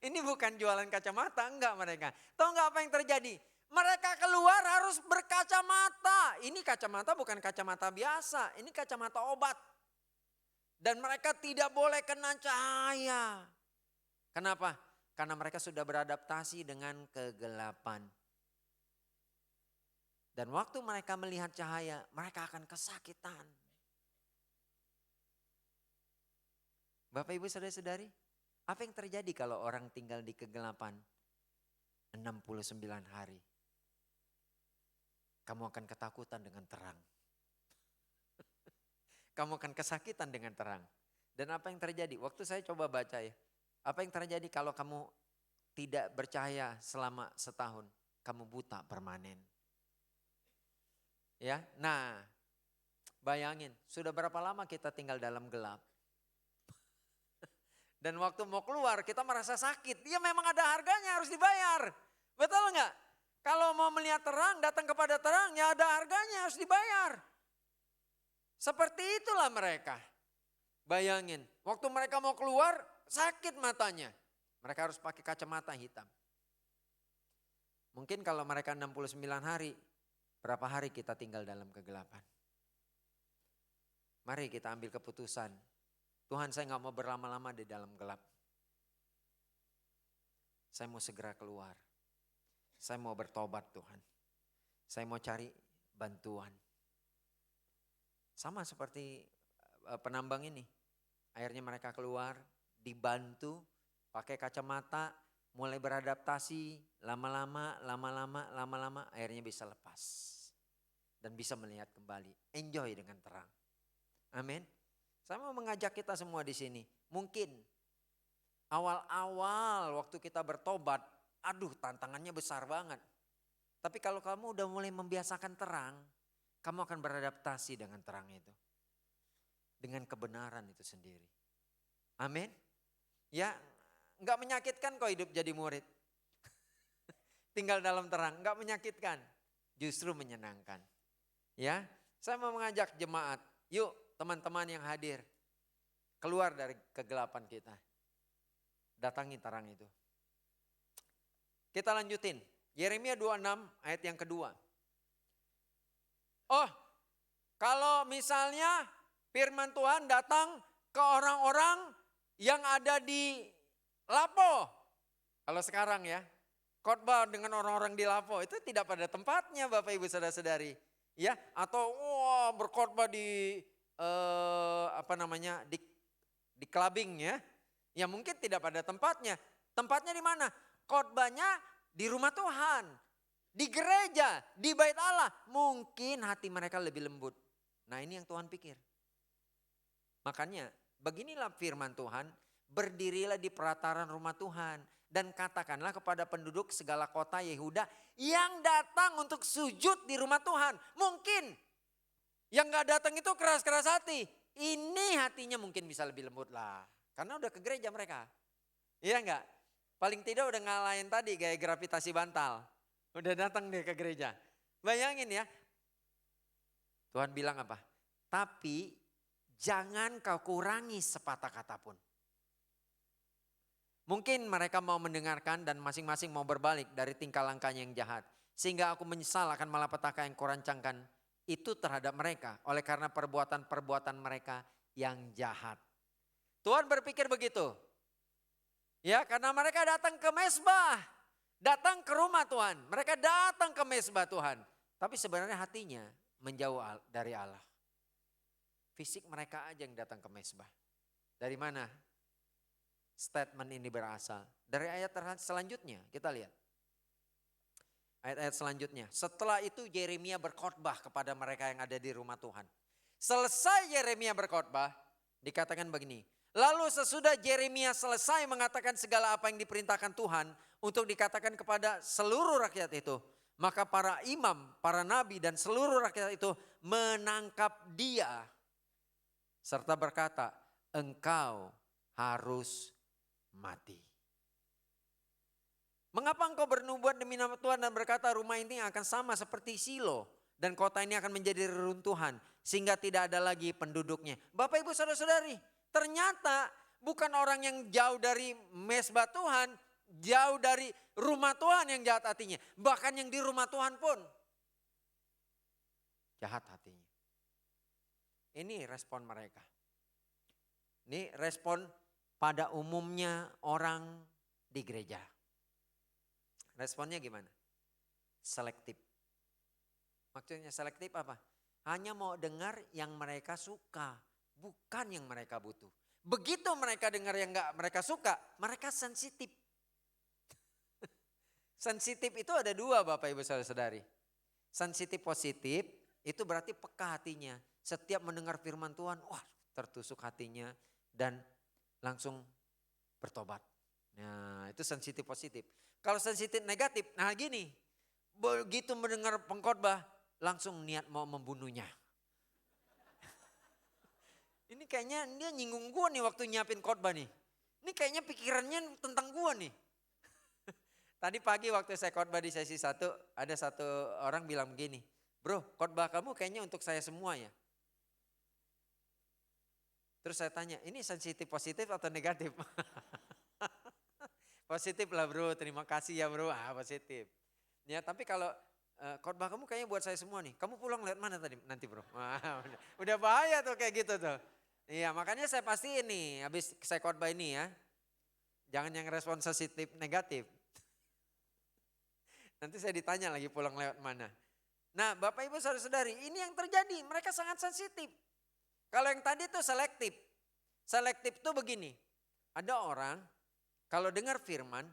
Ini bukan jualan kacamata, enggak mereka. Tahu enggak apa yang terjadi? Mereka keluar harus berkacamata. Ini kacamata bukan kacamata biasa, ini kacamata obat. Dan mereka tidak boleh kena cahaya. Kenapa? Karena mereka sudah beradaptasi dengan kegelapan. Dan waktu mereka melihat cahaya, mereka akan kesakitan. Bapak Ibu Saudara-saudari, apa yang terjadi kalau orang tinggal di kegelapan 69 hari? Kamu akan ketakutan dengan terang. Kamu akan kesakitan dengan terang. Dan apa yang terjadi? Waktu saya coba baca ya. Apa yang terjadi kalau kamu tidak bercahaya selama setahun? Kamu buta permanen. Ya, nah bayangin sudah berapa lama kita tinggal dalam gelap. Dan waktu mau keluar kita merasa sakit. Ya memang ada harganya, harus dibayar. Betul enggak? Kalau mau melihat terang, datang kepada terang, ya ada harganya, harus dibayar. Seperti itulah mereka. Bayangin, waktu mereka mau keluar, sakit matanya. Mereka harus pakai kacamata hitam. Mungkin kalau mereka 69 hari, berapa hari kita tinggal dalam kegelapan? Mari kita ambil keputusan. Tuhan, saya gak mau berlama-lama di dalam gelap. Saya mau segera keluar. Saya mau bertobat Tuhan. Saya mau cari bantuan. Sama seperti penambang ini. Akhirnya mereka keluar, dibantu, pakai kacamata, mulai beradaptasi, lama-lama, akhirnya bisa lepas. Dan bisa melihat kembali, enjoy dengan terang. Amin. Saya mau mengajak kita semua di sini. Mungkin awal-awal waktu kita bertobat, aduh tantangannya besar banget. Tapi kalau kamu udah mulai membiasakan terang, kamu akan beradaptasi dengan terang itu. Dengan kebenaran itu sendiri. Amin. Ya, enggak menyakitkan kok hidup jadi murid. Tinggal dalam terang, enggak menyakitkan. Justru menyenangkan. Ya, saya mau mengajak jemaat, yuk teman-teman yang hadir. Keluar dari kegelapan kita. Datangi terang itu. Kita lanjutin. Yeremia 26 ayat yang kedua. Oh, kalau misalnya firman Tuhan datang ke orang-orang yang ada di Lapo. Kalau sekarang ya, khotbah dengan orang-orang di Lapo itu tidak pada tempatnya Bapak Ibu Saudara-saudari. Ya, atau berkhotbah di di clubbing ya. Ya mungkin tidak pada tempatnya. Tempatnya di mana? Khotbahnya di rumah Tuhan, di gereja, di bait Allah. Mungkin hati mereka lebih lembut. Nah ini yang Tuhan pikir. Makanya beginilah firman Tuhan, berdirilah di pelataran rumah Tuhan. Dan katakanlah kepada penduduk segala kota Yehuda yang datang untuk sujud di rumah Tuhan. Mungkin yang gak datang itu keras-keras hati. Ini hatinya mungkin bisa lebih lembut lah. Karena udah ke gereja mereka. Iya enggak? Paling tidak udah ngalahin tadi gaya gravitasi bantal. Udah datang deh ke gereja. Bayangin ya. Tuhan bilang apa? Tapi jangan kau kurangi sepatah kata pun. Mungkin mereka mau mendengarkan dan masing-masing mau berbalik dari tingkah langkahnya yang jahat. Sehingga aku menyesal akan malapetaka yang kurancangkan itu terhadap mereka. Oleh karena perbuatan-perbuatan mereka yang jahat. Tuhan berpikir begitu. Ya, karena mereka datang ke mezbah. Datang ke rumah Tuhan. Mereka datang ke mezbah Tuhan. Tapi sebenarnya hatinya menjauh dari Allah. Fisik mereka aja yang datang ke mezbah. Dari mana statement ini berasal? Dari ayat selanjutnya, kita lihat. Ayat-ayat selanjutnya. Setelah itu Yeremia berkhotbah kepada mereka yang ada di rumah Tuhan. Selesai Yeremia berkhotbah, dikatakan begini. Lalu sesudah Yeremia selesai mengatakan segala apa yang diperintahkan Tuhan untuk dikatakan kepada seluruh rakyat itu. Maka para imam, para nabi dan seluruh rakyat itu menangkap dia. Serta berkata, engkau harus mati. Mengapa engkau bernubuat demi nama Tuhan dan berkata rumah ini akan sama seperti Silo. Dan kota ini akan menjadi reruntuhan sehingga tidak ada lagi penduduknya. Bapak ibu saudara-saudari, ternyata bukan orang yang jauh dari mezbah Tuhan, jauh dari rumah Tuhan yang jahat hatinya. Bahkan yang di rumah Tuhan pun jahat hatinya. Ini respon mereka. Ini respon pada umumnya orang di gereja. Responnya gimana? Selektif. Maksudnya selektif apa? Hanya mau dengar yang mereka suka, bukan yang mereka butuh. Begitu mereka dengar yang gak mereka suka, mereka sensitif. Sensitif itu ada dua Bapak Ibu Saudara-saudari. Sensitif positif itu berarti peka hatinya. Setiap mendengar firman Tuhan, wah tertusuk hatinya dan langsung bertobat. Nah itu sensitif positif. Kalau sensitif negatif, nah gini. Begitu mendengar pengkhotbah, langsung niat mau membunuhnya. Ini kayaknya dia nyinggung gua nih waktu nyiapin khotbah nih. Ini kayaknya pikirannya tentang gua nih. Tadi pagi waktu saya khotbah di sesi 1, ada satu orang bilang begini. Bro, khotbah kamu kayaknya untuk saya semua ya. Terus saya tanya, ini sensitif positif atau negatif? Positif lah bro, terima kasih ya bro, positif. Ya tapi kalau khotbah kamu kayaknya buat saya semua nih, kamu pulang lihat mana tadi nanti bro? Udah bahaya tuh kayak gitu tuh. Iya makanya saya pastiin nih, habis saya khotbah ini ya, jangan yang respon sensitif negatif. Nanti saya ditanya lagi pulang lewat mana. Nah Bapak Ibu Saudara-saudari, ini yang terjadi, mereka sangat sensitif. Kalau yang tadi tuh selektif. Selektif tuh begini, ada orang kalau dengar firman,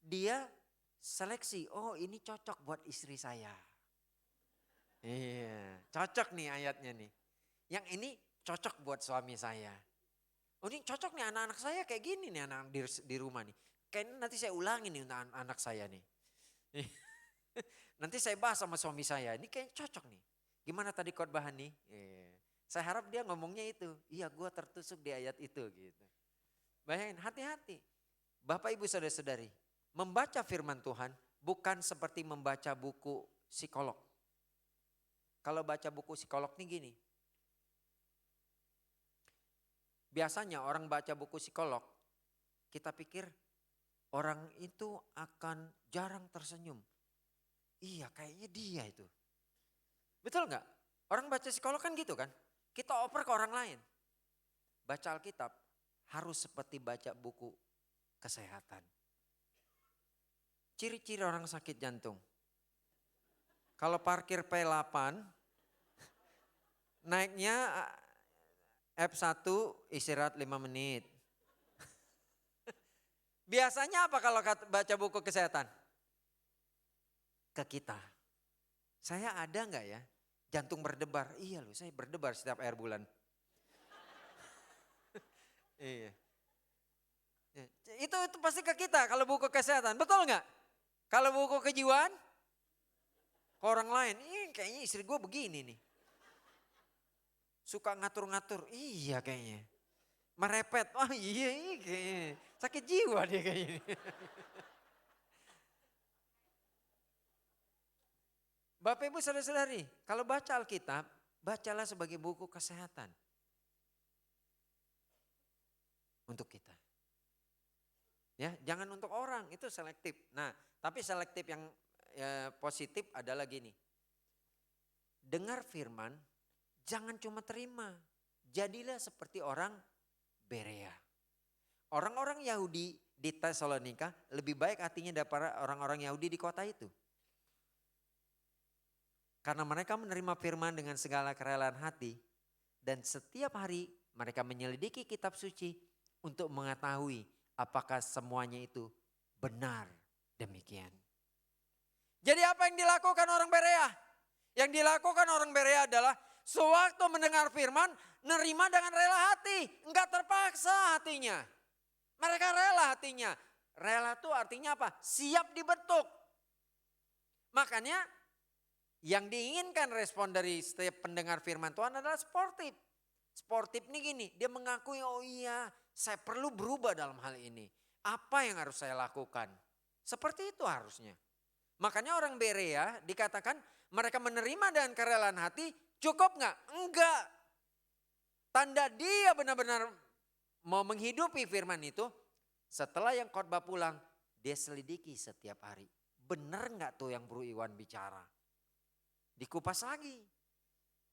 dia seleksi, oh ini cocok buat istri saya. Iya, cocok nih ayatnya nih. Yang ini cocok buat suami saya. Oh ini cocok nih anak-anak saya kayak gini nih anak di rumah nih. Kayaknya nanti saya ulangi nih untuk anak saya nih. Nanti saya bahas sama suami saya, ini kayaknya cocok nih. Gimana tadi khotbahan nih? Saya harap dia ngomongnya itu, iya gue tertusuk di ayat itu gitu. Bayangin hati-hati. Bapak Ibu Saudara-saudari, membaca firman Tuhan bukan seperti membaca buku psikolog. Kalau baca buku psikolog nih gini. Biasanya orang baca buku psikolog, kita pikir orang itu akan jarang tersenyum. Iya kayaknya dia itu. Betul gak? Orang baca psikolog kan gitu kan. Kita oper ke orang lain. Baca Alkitab harus seperti baca buku kesehatan. Ciri-ciri orang sakit jantung. Kalau parkir P8, naiknya F1 istirahat 5 menit. Biasanya apa kalau baca buku kesehatan? Ke kita. Saya ada enggak ya? Jantung berdebar. Iya loh, saya berdebar setiap akhir bulan. Iya. Itu pasti ke kita kalau buku kesehatan, betul nggak? Kalau buku kejiwaan, ke orang lain, kayaknya istri gue begini nih. Suka ngatur-ngatur, iya kayaknya. Merepet, iya kayaknya. Sakit jiwa dia kayaknya. Bapak Ibu Saudara-saudari, kalau baca Alkitab, bacalah sebagai buku kesehatan. Untuk kita. Ya, jangan untuk orang, itu selektif. Nah, tapi selektif yang positif adalah gini. Dengar firman, jangan cuma terima. Jadilah seperti orang Berea. Orang-orang Yahudi di Tesalonika lebih baik hatinya daripada orang-orang Yahudi di kota itu. Karena mereka menerima firman dengan segala kerelaan hati. Dan setiap hari mereka menyelidiki kitab suci untuk mengetahui apakah semuanya itu benar demikian. Jadi apa yang dilakukan orang Berea? Yang dilakukan orang Berea adalah sewaktu mendengar firman, nerima dengan rela hati. Enggak terpaksa hatinya. Mereka rela hatinya. Rela itu artinya apa? Siap dibentuk. Makanya yang diinginkan respon dari setiap pendengar firman Tuhan adalah sportif. Sportif ini gini, dia mengakui oh iya saya perlu berubah dalam hal ini. Apa yang harus saya lakukan? Seperti itu harusnya. Makanya orang Berea dikatakan mereka menerima dengan kerelaan hati, cukup nggak? Enggak. Tanda dia benar-benar mau menghidupi firman itu, setelah yang khotbah pulang, dia selidiki setiap hari. Benar nggak tuh yang Bro Iwan bicara? Dikupas lagi.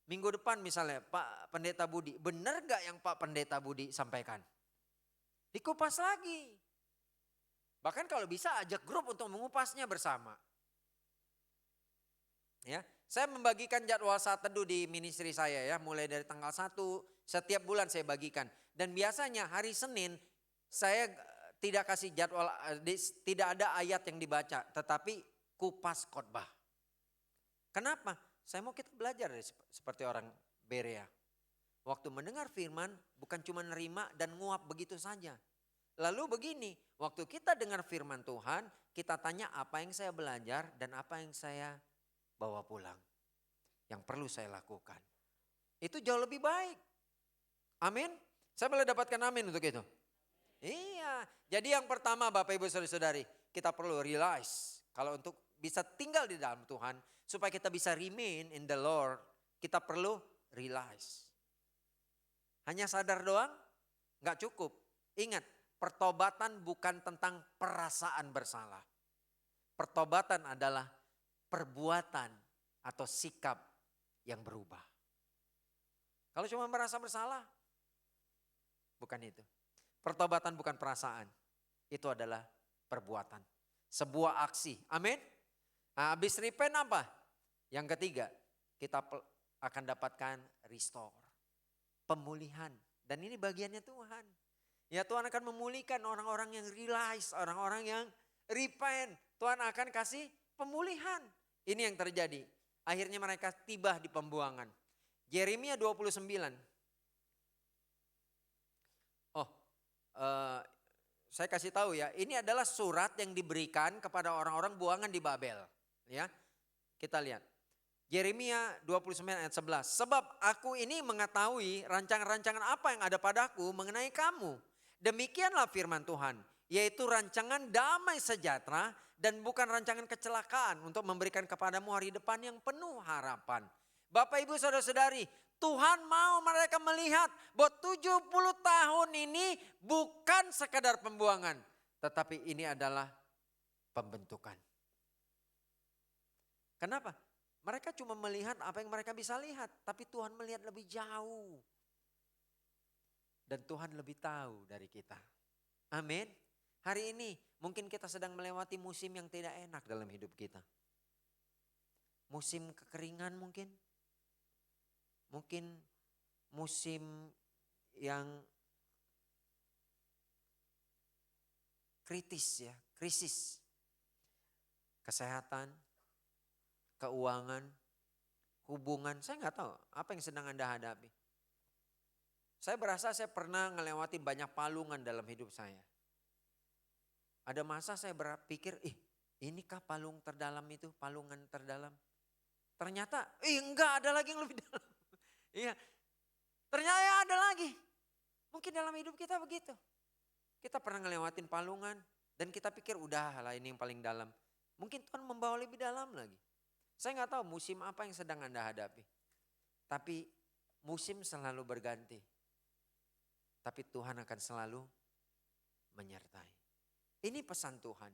Minggu depan misalnya Pak Pendeta Budi, benar gak yang Pak Pendeta Budi sampaikan? Dikupas lagi. Bahkan kalau bisa ajak grup untuk mengupasnya bersama. Ya, saya membagikan jadwal saat teduh di ministry saya ya, mulai dari tanggal 1 setiap bulan saya bagikan. Dan biasanya hari Senin saya tidak kasih jadwal, tidak ada ayat yang dibaca, tetapi kupas khotbah. Kenapa? Saya mau kita belajar seperti orang Berea. Waktu mendengar firman bukan cuma nerima dan nguap begitu saja. Lalu begini, waktu kita dengar firman Tuhan, kita tanya apa yang saya belajar dan apa yang saya bawa pulang. Yang perlu saya lakukan. Itu jauh lebih baik. Amin. Saya boleh dapatkan amin untuk itu. Iya, jadi yang pertama Bapak Ibu Saudari-saudari, kita perlu realize kalau untuk bisa tinggal di dalam Tuhan, supaya kita bisa remain in the Lord, kita perlu realize. Hanya sadar doang gak cukup. Ingat, pertobatan bukan tentang perasaan bersalah. Pertobatan adalah perbuatan atau sikap yang berubah. Kalau cuma merasa bersalah, bukan itu. Pertobatan bukan perasaan, itu adalah perbuatan. Sebuah aksi, amin. Nah, habis repent apa? Yang ketiga, kita akan dapatkan restore. Pemulihan. Dan ini bagiannya Tuhan. Ya Tuhan akan memulihkan orang-orang yang realize, orang-orang yang repent. Tuhan akan kasih pemulihan. Ini yang terjadi. Akhirnya mereka tiba di pembuangan. Yeremia 29. Oh, saya kasih tahu ya, ini adalah surat yang diberikan kepada orang-orang buangan di Babel. Ya, kita lihat. Yeremia 29 ayat 11. Sebab aku ini mengetahui rancangan-rancangan apa yang ada padaku mengenai kamu. Demikianlah firman Tuhan. Yaitu rancangan damai sejahtera dan bukan rancangan kecelakaan untuk memberikan kepadamu hari depan yang penuh harapan. Bapak Ibu Saudara-saudari, Tuhan mau mereka melihat bahwa 70 tahun ini bukan sekadar pembuangan. Tetapi ini adalah pembentukan. Kenapa? Mereka cuma melihat apa yang mereka bisa lihat. Tapi Tuhan melihat lebih jauh. Dan Tuhan lebih tahu dari kita. Amin. Hari ini mungkin kita sedang melewati musim yang tidak enak dalam hidup kita. Musim kekeringan mungkin. Mungkin musim yang kritis ya, krisis. Kesehatan, keuangan, hubungan, saya nggak tahu apa yang sedang Anda hadapi. Saya berasa saya pernah melewati banyak palungan dalam hidup saya. Ada masa saya berpikir, inikah palung terdalam itu, palungan terdalam. Ternyata, enggak ada lagi yang lebih dalam. Iya, ternyata ada lagi. Mungkin dalam hidup kita begitu. Kita pernah ngelewatin palungan dan kita pikir udah lah ini yang paling dalam. Mungkin Tuhan membawa lebih dalam lagi. Saya nggak tahu musim apa yang sedang Anda hadapi. Tapi musim selalu berganti. Tapi Tuhan akan selalu menyertai. Ini pesan Tuhan.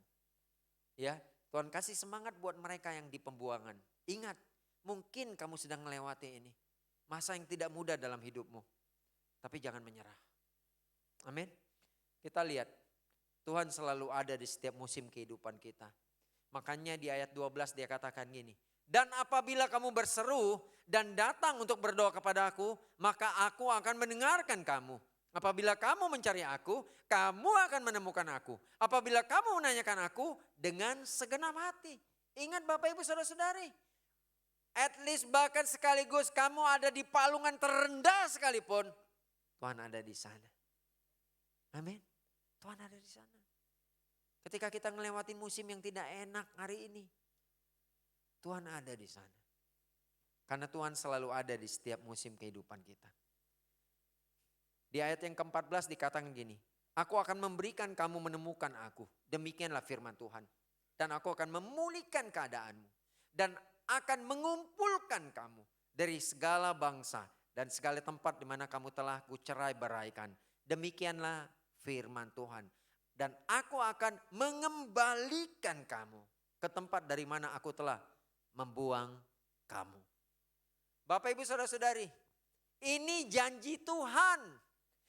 Ya, Tuhan kasih semangat buat mereka yang di pembuangan. Ingat, mungkin kamu sedang melewati ini. Masa yang tidak mudah dalam hidupmu. Tapi jangan menyerah. Amin. Kita lihat, Tuhan selalu ada di setiap musim kehidupan kita. Makanya di ayat 12 dia katakan gini. Dan apabila kamu berseru dan datang untuk berdoa kepada aku, maka aku akan mendengarkan kamu. Apabila kamu mencari aku, kamu akan menemukan aku. Apabila kamu menanyakan aku dengan segenap hati. Ingat Bapak Ibu Saudara-saudari. At least bahkan sekaligus kamu ada di palungan terendah sekalipun. Tuhan ada di sana. Amin. Tuhan ada di sana. Ketika kita melewati musim yang tidak enak hari ini. Tuhan ada di sana. Karena Tuhan selalu ada di setiap musim kehidupan kita. Di ayat yang ke-14 dikatakan gini. Aku akan memberikan kamu menemukan aku. Demikianlah firman Tuhan. Dan aku akan memulihkan keadaanmu. Dan akan mengumpulkan kamu dari segala bangsa. Dan segala tempat di mana kamu telah kucerai beraikan. Demikianlah firman Tuhan. Dan aku akan mengembalikan kamu ke tempat dari mana aku telah membuang kamu. Bapak Ibu Saudara-saudari, ini janji Tuhan.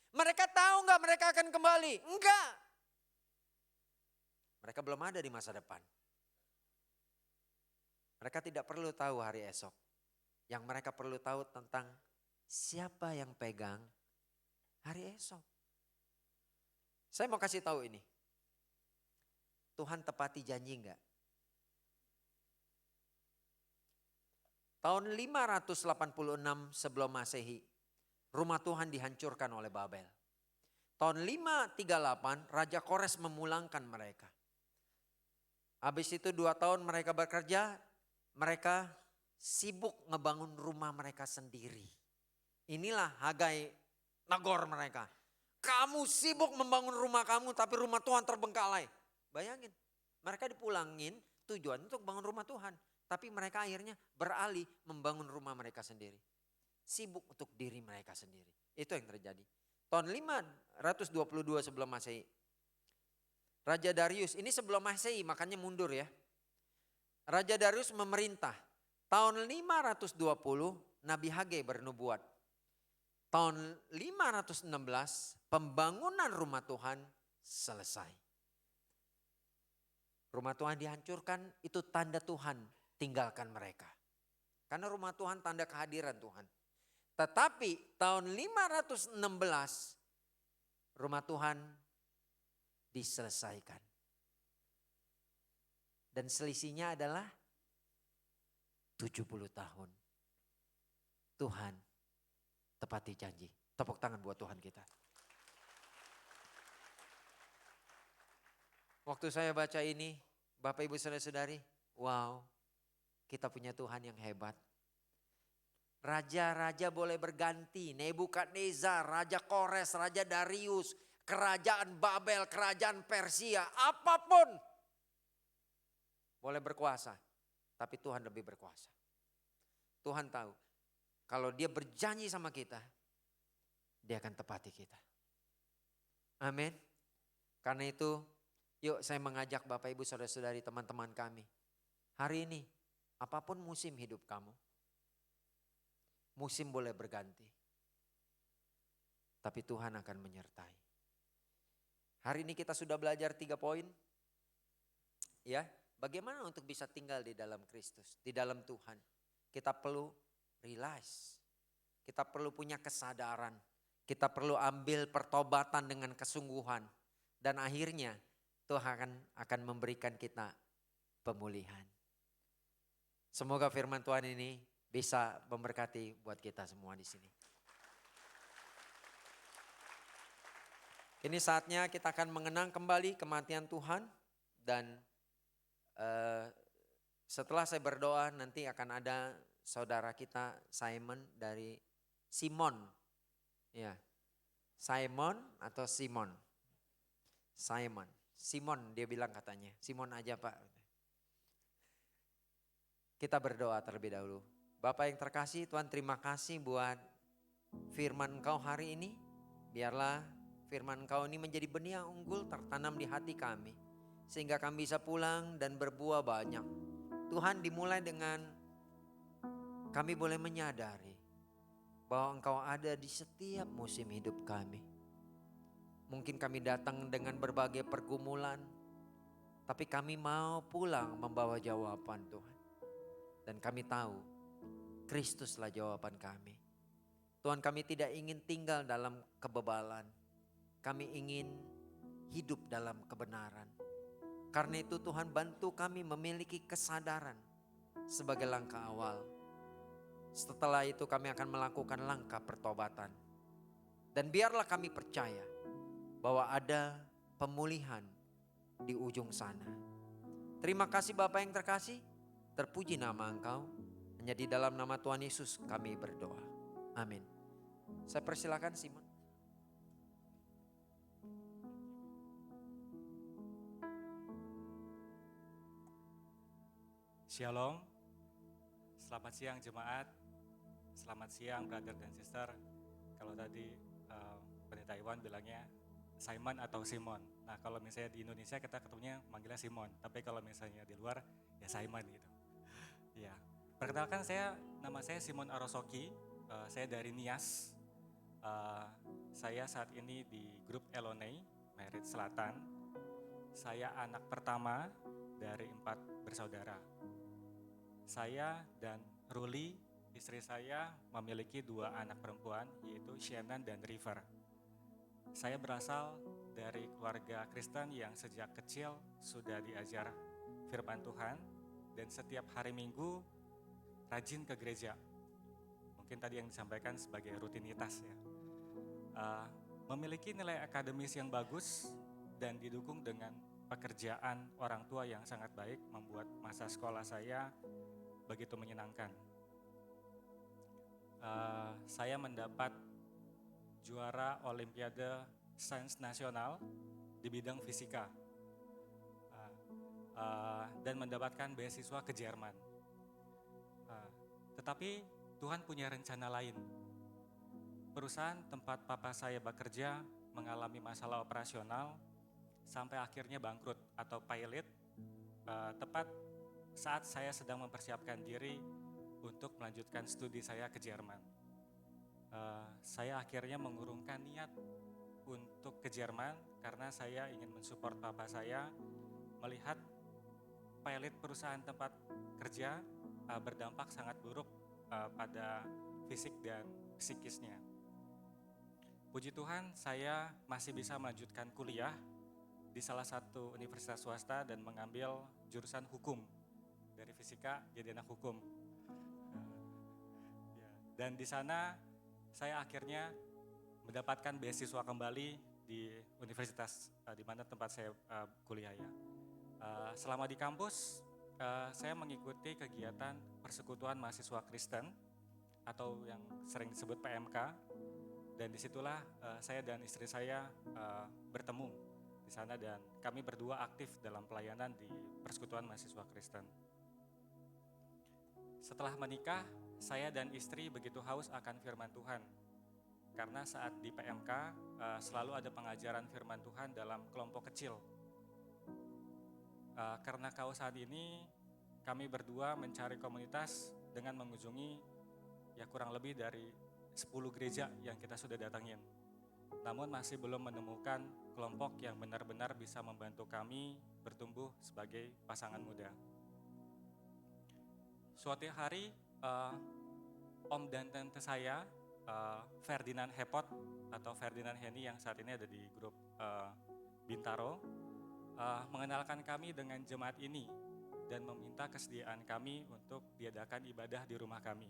Mereka tahu enggak mereka akan kembali? Enggak. Mereka belum ada di masa depan. Mereka tidak perlu tahu hari esok. Yang mereka perlu tahu tentang siapa yang pegang hari esok. Saya mau kasih tahu ini. Tuhan tepati janji enggak? Tahun 586 sebelum Masehi, rumah Tuhan dihancurkan oleh Babel. Tahun 538 Raja Kores memulangkan mereka. Habis itu 2 tahun mereka bekerja, mereka sibuk ngebangun rumah mereka sendiri. Inilah Hagai negor mereka. Kamu sibuk membangun rumah kamu tapi rumah Tuhan terbengkalai. Bayangin, mereka dipulangin tujuan untuk bangun rumah Tuhan. Tapi mereka akhirnya beralih membangun rumah mereka sendiri. Sibuk untuk diri mereka sendiri. Itu yang terjadi. Tahun 522 sebelum Masehi. Raja Darius, ini sebelum Masehi makanya mundur ya. Raja Darius memerintah. Tahun 520 Nabi Hagai bernubuat. Tahun 516 pembangunan rumah Tuhan selesai. Rumah Tuhan dihancurkan itu tanda Tuhan tinggalkan mereka. Karena rumah Tuhan tanda kehadiran Tuhan. Tetapi tahun 516 rumah Tuhan diselesaikan. Dan selisihnya adalah 70 tahun. Tuhan tepati janji. Tepuk tangan buat Tuhan kita. Waktu saya baca ini, Bapak Ibu Saudara-saudari, wow, kita punya Tuhan yang hebat. Raja-raja boleh berganti, Nebukadnezar, Raja Kores, Raja Darius, kerajaan Babel, kerajaan Persia, apapun boleh berkuasa. Tapi Tuhan lebih berkuasa. Tuhan tahu kalau dia berjanji sama kita, dia akan tepati kita. Amin. Karena itu yuk saya mengajak Bapak Ibu Saudara-saudari teman-teman kami. Hari ini apapun musim hidup kamu, musim boleh berganti. Tapi Tuhan akan menyertai. Hari ini kita sudah belajar 3 poin. Ya, bagaimana untuk bisa tinggal di dalam Kristus, di dalam Tuhan. Kita perlu realize, kita perlu punya kesadaran, kita perlu ambil pertobatan dengan kesungguhan. Dan akhirnya Tuhan akan memberikan kita pemulihan. Semoga firman Tuhan ini bisa memberkati buat kita semua di sini. Ini saatnya kita akan mengenang kembali kematian Tuhan dan setelah saya berdoa nanti akan ada saudara kita Simon dari Simon. Ya. Simon atau Simon? Simon. Simon dia bilang katanya. Simon aja Pak. Kita berdoa terlebih dahulu. Bapak yang terkasih, Tuhan terima kasih buat firman Engkau hari ini. Biarlah firman Engkau ini menjadi benih yang unggul tertanam di hati kami. sehingga kami bisa pulang dan berbuah banyak. Tuhan, dimulai dengan kami boleh menyadari bahwa Engkau ada di setiap musim hidup kami. Mungkin kami datang dengan berbagai pergumulan, tapi kami mau pulang membawa jawaban Tuhan. Dan kami tahu Kristuslah jawaban kami. Tuhan, kami tidak ingin tinggal dalam kebebalan. Kami ingin hidup dalam kebenaran. Karena itu Tuhan, bantu kami memiliki kesadaran sebagai langkah awal. Setelah itu kami akan melakukan langkah pertobatan. Dan biarlah kami percaya bahwa ada pemulihan di ujung sana. Terima kasih Bapa yang terkasih, terpuji nama Engkau. Hanya di dalam nama Tuhan Yesus kami berdoa. Amin. Saya persilakan Simon. Shalom, selamat siang jemaat, selamat siang brother dan sister. Kalau tadi Pendeta Iwan bilangnya Simon atau Simon. Nah kalau misalnya di Indonesia kita ketemunya manggilnya Simon, tapi kalau misalnya di luar ya Simon gitu. Ya, perkenalkan nama saya Simon Arosoki, saya dari Nias. Saya saat ini di grup Elonei, Merit Selatan. Saya anak pertama dari 4 bersaudara. Saya dan Ruli, istri saya, memiliki 2 anak perempuan, yaitu Shannon dan River. Saya berasal dari keluarga Kristen yang sejak kecil sudah diajar firman Tuhan dan setiap hari Minggu rajin ke gereja. Mungkin tadi yang disampaikan sebagai rutinitas ya. Memiliki nilai akademis yang bagus dan didukung dengan pekerjaan orang tua yang sangat baik membuat masa sekolah saya begitu menyenangkan. Saya mendapat juara Olimpiade Sains Nasional di bidang fisika dan mendapatkan beasiswa ke Jerman. Tetapi Tuhan punya rencana lain. Perusahaan tempat papa saya bekerja mengalami masalah operasional sampai akhirnya bangkrut atau pilot tepat saat saya sedang mempersiapkan diri untuk melanjutkan studi saya ke Jerman. Saya akhirnya mengurungkan niat untuk ke Jerman karena saya ingin mensupport papa saya melihat pilot perusahaan tempat kerja berdampak sangat buruk pada fisik dan psikisnya. Puji Tuhan, saya masih bisa melanjutkan kuliah di salah satu universitas swasta dan mengambil jurusan hukum. Dari fisika jadi anak hukum. Dan di sana saya akhirnya mendapatkan beasiswa kembali di universitas di mana tempat saya kuliah ya. Selama di kampus, saya mengikuti kegiatan Persekutuan Mahasiswa Kristen atau yang sering disebut PMK. Dan disitulah saya dan istri saya bertemu di sana dan kami berdua aktif dalam pelayanan di Persekutuan Mahasiswa Kristen. Setelah menikah, saya dan istri begitu haus akan firman Tuhan. Karena saat di PMK selalu ada pengajaran firman Tuhan dalam kelompok kecil. Karena kehausan ini, kami berdua mencari komunitas dengan mengunjungi ya kurang lebih dari 10 gereja yang kita sudah datangin. Namun masih belum menemukan kelompok yang benar-benar bisa membantu kami bertumbuh sebagai pasangan muda. Suatu hari, Om dan Tante saya, Ferdinand Hepot atau Ferdinand Henny yang saat ini ada di grup Bintaro, mengenalkan kami dengan jemaat ini dan meminta kesediaan kami untuk diadakan ibadah di rumah kami.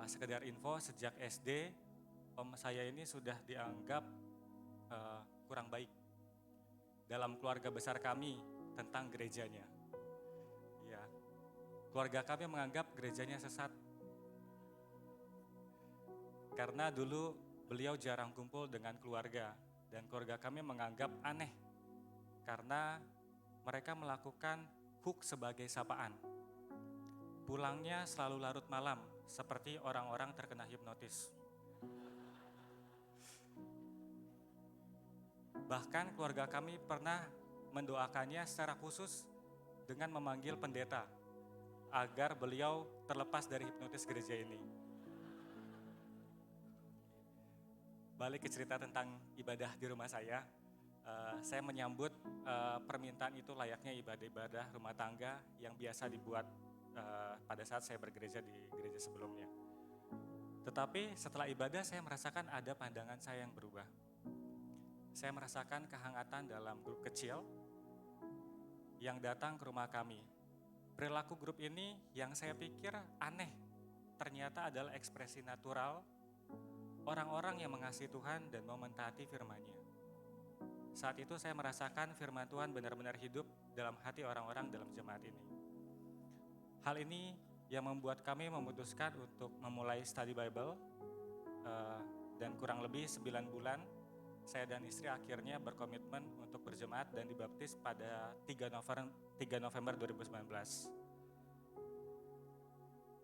Sekedar info, sejak SD, Om saya ini sudah dianggap kurang baik dalam keluarga besar kami tentang gerejanya. Keluarga kami menganggap gerejanya sesat. Karena dulu beliau jarang kumpul dengan keluarga dan keluarga kami menganggap aneh karena mereka melakukan huk sebagai sapaan. Pulangnya selalu larut malam seperti orang-orang terkena hipnotis. Bahkan keluarga kami pernah mendoakannya secara khusus dengan memanggil pendeta agar beliau terlepas dari hipnotis gereja ini. Balik ke cerita tentang ibadah di rumah saya menyambut permintaan itu layaknya ibadah-ibadah rumah tangga yang biasa dibuat pada saat saya bergereja di gereja sebelumnya. Tetapi setelah ibadah saya merasakan ada pandangan saya yang berubah. Saya merasakan kehangatan dalam grup kecil yang datang ke rumah kami. Perilaku grup ini yang saya pikir aneh, ternyata adalah ekspresi natural orang-orang yang mengasihi Tuhan dan mau mentaati firman-Nya. Saat itu saya merasakan firman Tuhan benar-benar hidup dalam hati orang-orang dalam jemaat ini. Hal ini yang membuat kami memutuskan untuk memulai study Bible dan kurang lebih 9 bulan saya dan istri akhirnya berkomitmen untuk berjemaat dan dibaptis pada 3 November 2019.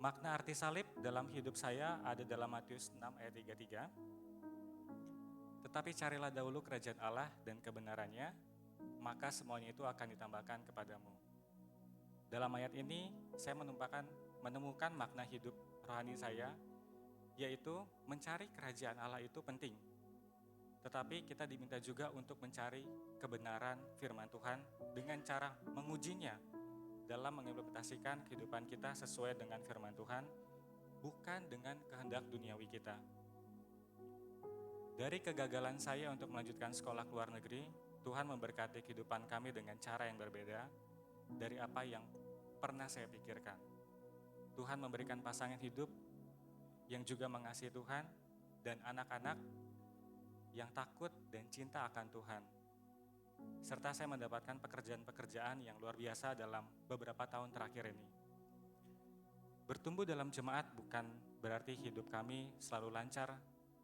Makna arti salib dalam hidup saya ada dalam Matius 6 ayat 33. Tetapi carilah dahulu kerajaan Allah dan kebenarannya, maka semuanya itu akan ditambahkan kepadamu. Dalam ayat ini saya menemukan makna hidup rohani saya, yaitu mencari kerajaan Allah itu penting. Tetapi kita diminta juga untuk mencari kebenaran firman Tuhan dengan cara mengujinya dalam mengimplementasikan kehidupan kita sesuai dengan firman Tuhan, bukan dengan kehendak duniawi kita. Dari kegagalan saya untuk melanjutkan sekolah ke luar negeri, Tuhan memberkati kehidupan kami dengan cara yang berbeda dari apa yang pernah saya pikirkan. Tuhan memberikan pasangan hidup yang juga mengasihi Tuhan dan anak-anak yang takut dan cinta akan Tuhan. Serta saya mendapatkan pekerjaan-pekerjaan yang luar biasa dalam beberapa tahun terakhir ini. Bertumbuh dalam jemaat bukan berarti hidup kami selalu lancar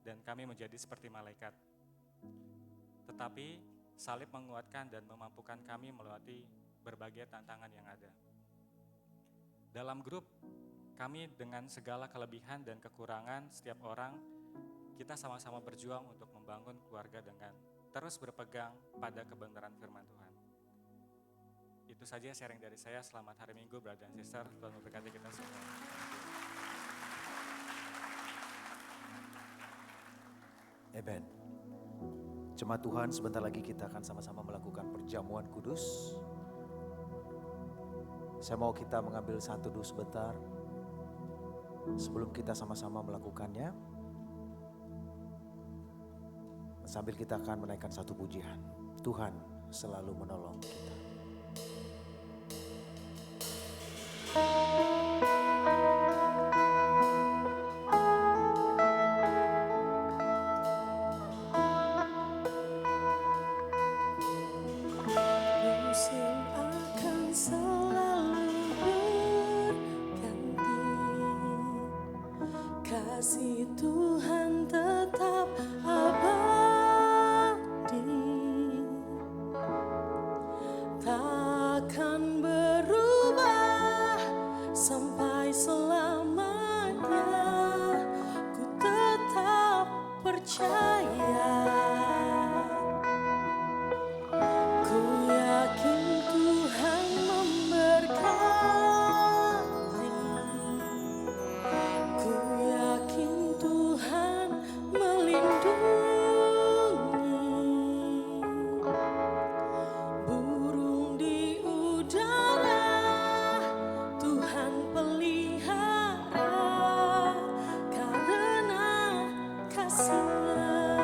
dan kami menjadi seperti malaikat. Tetapi salib menguatkan dan memampukan kami melewati berbagai tantangan yang ada. Dalam grup, kami dengan segala kelebihan dan kekurangan setiap orang, kita sama-sama berjuang untuk membangun keluarga dengan terus berpegang pada kebenaran firman Tuhan. Itu saja sharing dari saya. Selamat hari Minggu, brother dan sister. Tuhan memberkati kita semua. Amen. Jemaat Tuhan, sebentar lagi kita akan sama-sama melakukan perjamuan kudus. Saya mau kita mengambil satu dulu sebentar. Sebelum kita sama-sama melakukannya, sambil kita akan menaikkan satu pujian. Tuhan selalu menolong kita. Musim akan selalu berganti, kasih Tuhan tetap abadi, takkan berubah sampai selamanya. Ku tetap percaya. Ku yakin Tuhan memberkati. Ku yakin Tuhan melindungi. Burung di udara Tuhan pelihara karena kasih-Nya.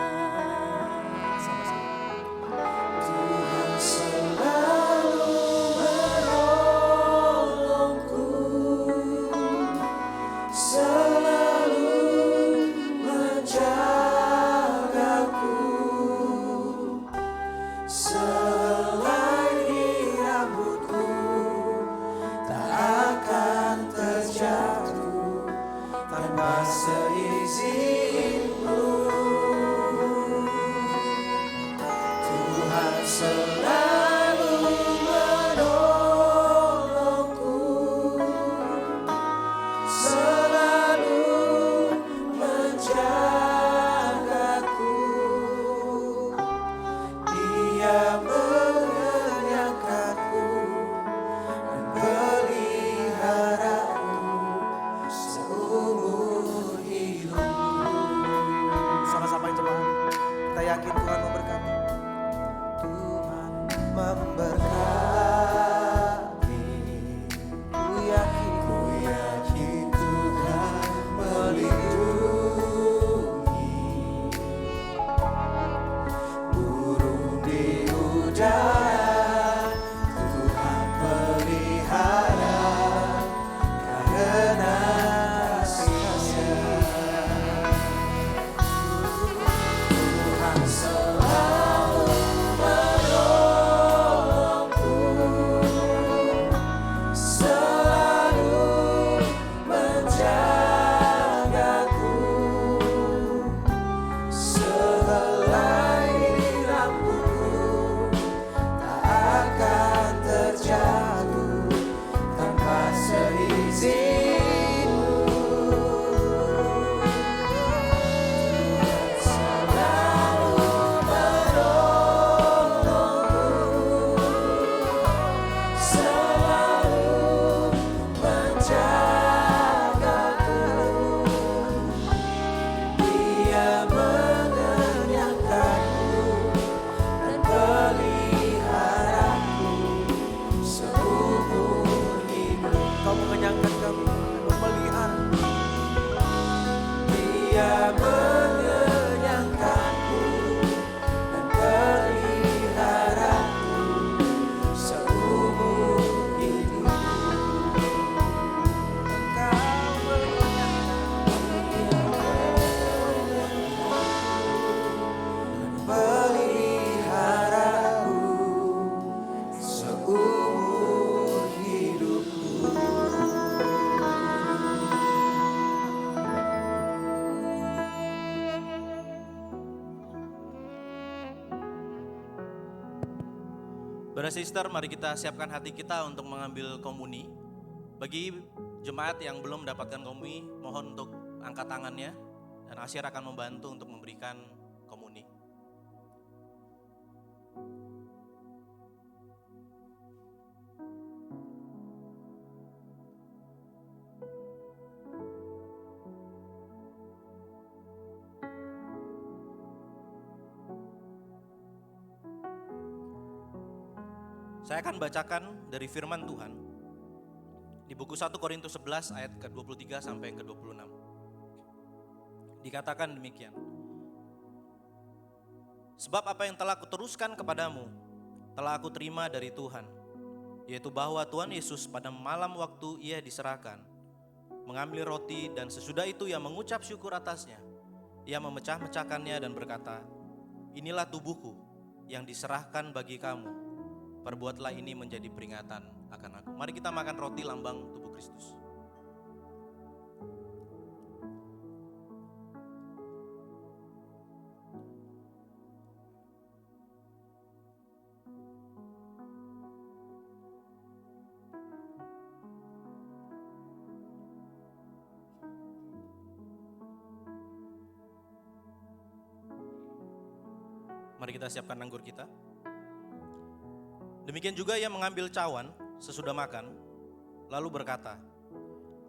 Brother sister, mari kita siapkan hati kita untuk mengambil komuni. Bagi jemaat yang belum mendapatkan komuni, mohon untuk angkat tangannya dan Asyir akan membantu untuk memberikan komuni. Saya akan bacakan dari firman Tuhan di buku 1 Korintus 11 ayat ke-23 sampai ke-26. Dikatakan demikian. Sebab apa yang telah kuteruskan kepadamu telah aku terima dari Tuhan, yaitu bahwa Tuhan Yesus pada malam waktu ia diserahkan mengambil roti dan sesudah itu ia mengucap syukur atasnya. Ia memecah-mecahkannya dan berkata, inilah tubuhku yang diserahkan bagi kamu. Perbuatlah ini menjadi peringatan akan aku. Mari kita makan roti lambang tubuh Kristus. Mari kita siapkan anggur kita. Demikian juga ia mengambil cawan sesudah makan, lalu berkata,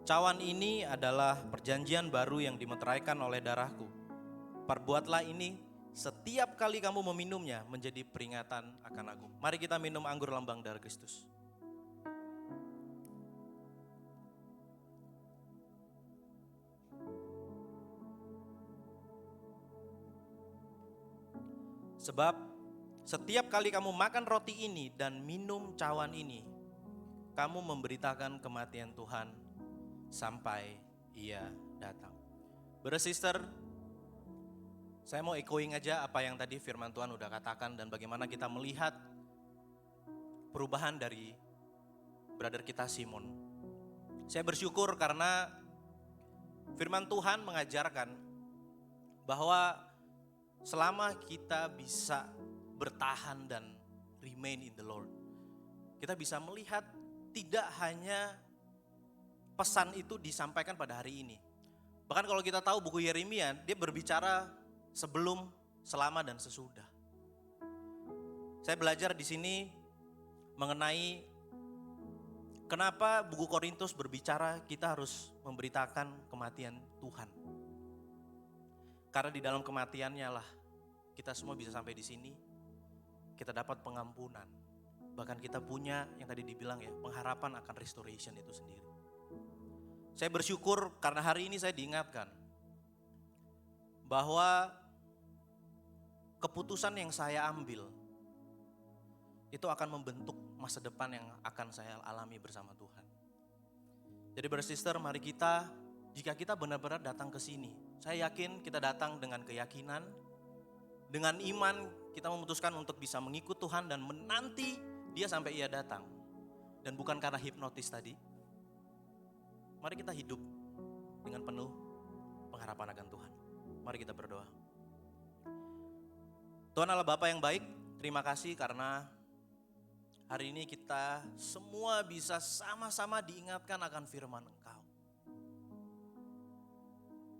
cawan ini adalah perjanjian baru yang dimeteraikan oleh darahku. Perbuatlah ini setiap kali kamu meminumnya menjadi peringatan akan aku. Mari kita minum anggur lambang darah Kristus. Sebab setiap kali kamu makan roti ini dan minum cawan ini, kamu memberitakan kematian Tuhan sampai ia datang. Brother sister, saya mau echoing aja apa yang tadi firman Tuhan udah katakan dan bagaimana kita melihat perubahan dari brother kita Simon. Saya bersyukur karena firman Tuhan mengajarkan bahwa selama kita bisa bertahan dan remain in the Lord, kita bisa melihat tidak hanya pesan itu disampaikan pada hari ini. Bahkan kalau kita tahu buku Yeremia, dia berbicara sebelum, selama, dan sesudah. Saya belajar di sini mengenai kenapa buku Korintus berbicara kita harus memberitakan kematian Tuhan. Karena di dalam kematiannya lah kita semua bisa sampai di sini. Kita dapat pengampunan. Bahkan kita punya yang tadi dibilang ya, pengharapan akan restoration itu sendiri. Saya bersyukur karena hari ini saya diingatkan bahwa keputusan yang saya ambil itu akan membentuk masa depan yang akan saya alami bersama Tuhan. Jadi brother sister, mari kita, jika kita benar-benar datang ke sini, saya yakin kita datang dengan keyakinan, dengan iman, kita memutuskan untuk bisa mengikut Tuhan dan menanti Dia sampai Ia datang. Dan bukan karena hipnotis tadi. Mari kita hidup dengan penuh pengharapan akan Tuhan. Mari kita berdoa. Tuhan Allah Bapa yang baik, terima kasih karena hari ini kita semua bisa sama-sama diingatkan akan firman Engkau.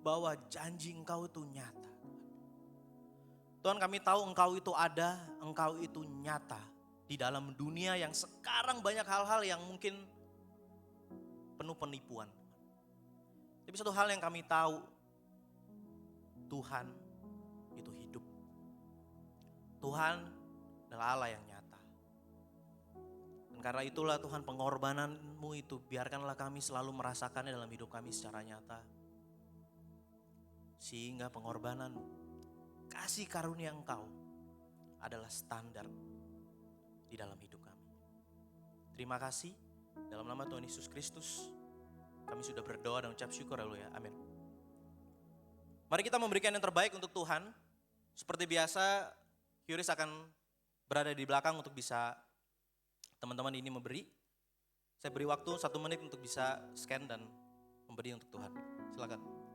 Bahwa janji Engkau itu nyata. Tuhan, kami tahu Engkau itu ada, Engkau itu nyata di dalam dunia yang sekarang banyak hal-hal yang mungkin penuh penipuan. Tapi satu hal yang kami tahu, Tuhan itu hidup. Tuhan adalah Allah yang nyata. Dan karena itulah Tuhan, pengorbanan-Mu itu biarkanlah kami selalu merasakannya dalam hidup kami secara nyata. Sehingga pengorbanan, kasih karunia Engkau adalah standar di dalam hidup kami. Terima kasih, dalam nama Tuhan Yesus Kristus kami sudah berdoa dan ucap syukur, haleluya, amin. Mari kita memberikan yang terbaik untuk Tuhan. Seperti biasa, Yuris akan berada di belakang untuk bisa teman-teman ini memberi. Saya beri waktu 1 menit untuk bisa scan dan memberi untuk Tuhan. Silakan.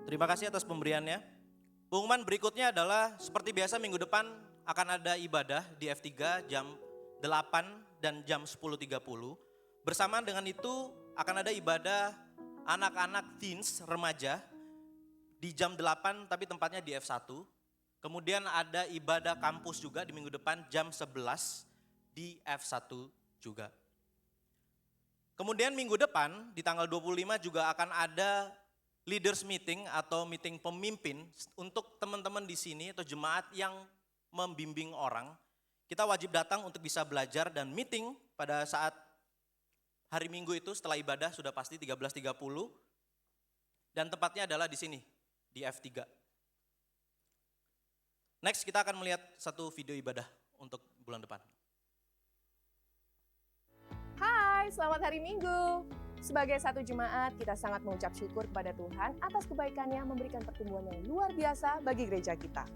Terima kasih atas pemberiannya. Pengumuman berikutnya adalah seperti biasa minggu depan akan ada ibadah di F3 jam 8 dan jam 10.30. Bersamaan dengan itu akan ada ibadah anak-anak teens remaja di jam 8 tapi tempatnya di F1. Kemudian ada ibadah kampus juga di minggu depan jam 11 di F1 juga. Kemudian minggu depan di tanggal 25 juga akan ada leaders meeting atau meeting pemimpin untuk teman-teman di sini atau jemaat yang membimbing orang. Kita wajib datang untuk bisa belajar dan meeting pada saat hari Minggu itu setelah ibadah sudah pasti 13.30 dan tempatnya adalah di sini di F3. Next kita akan melihat satu video ibadah untuk bulan depan. Hai, selamat hari Minggu. Sebagai satu jemaat, kita sangat mengucap syukur kepada Tuhan atas kebaikannya memberikan pertumbuhan yang luar biasa bagi gereja kita.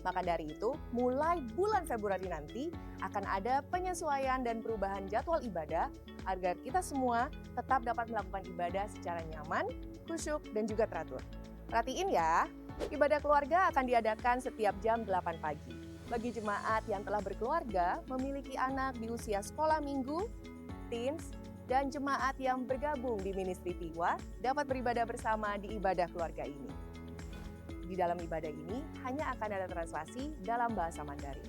Maka dari itu, mulai bulan Februari nanti akan ada penyesuaian dan perubahan jadwal ibadah agar kita semua tetap dapat melakukan ibadah secara nyaman, khusyuk, dan juga teratur. Perhatiin ya, ibadah keluarga akan diadakan setiap jam 8 pagi. Bagi jemaat yang telah berkeluarga, memiliki anak di usia sekolah minggu, teens, dan jemaat yang bergabung di ministry Piwa dapat beribadah bersama di ibadah keluarga ini. Di dalam ibadah ini hanya akan ada translasi dalam bahasa Mandarin.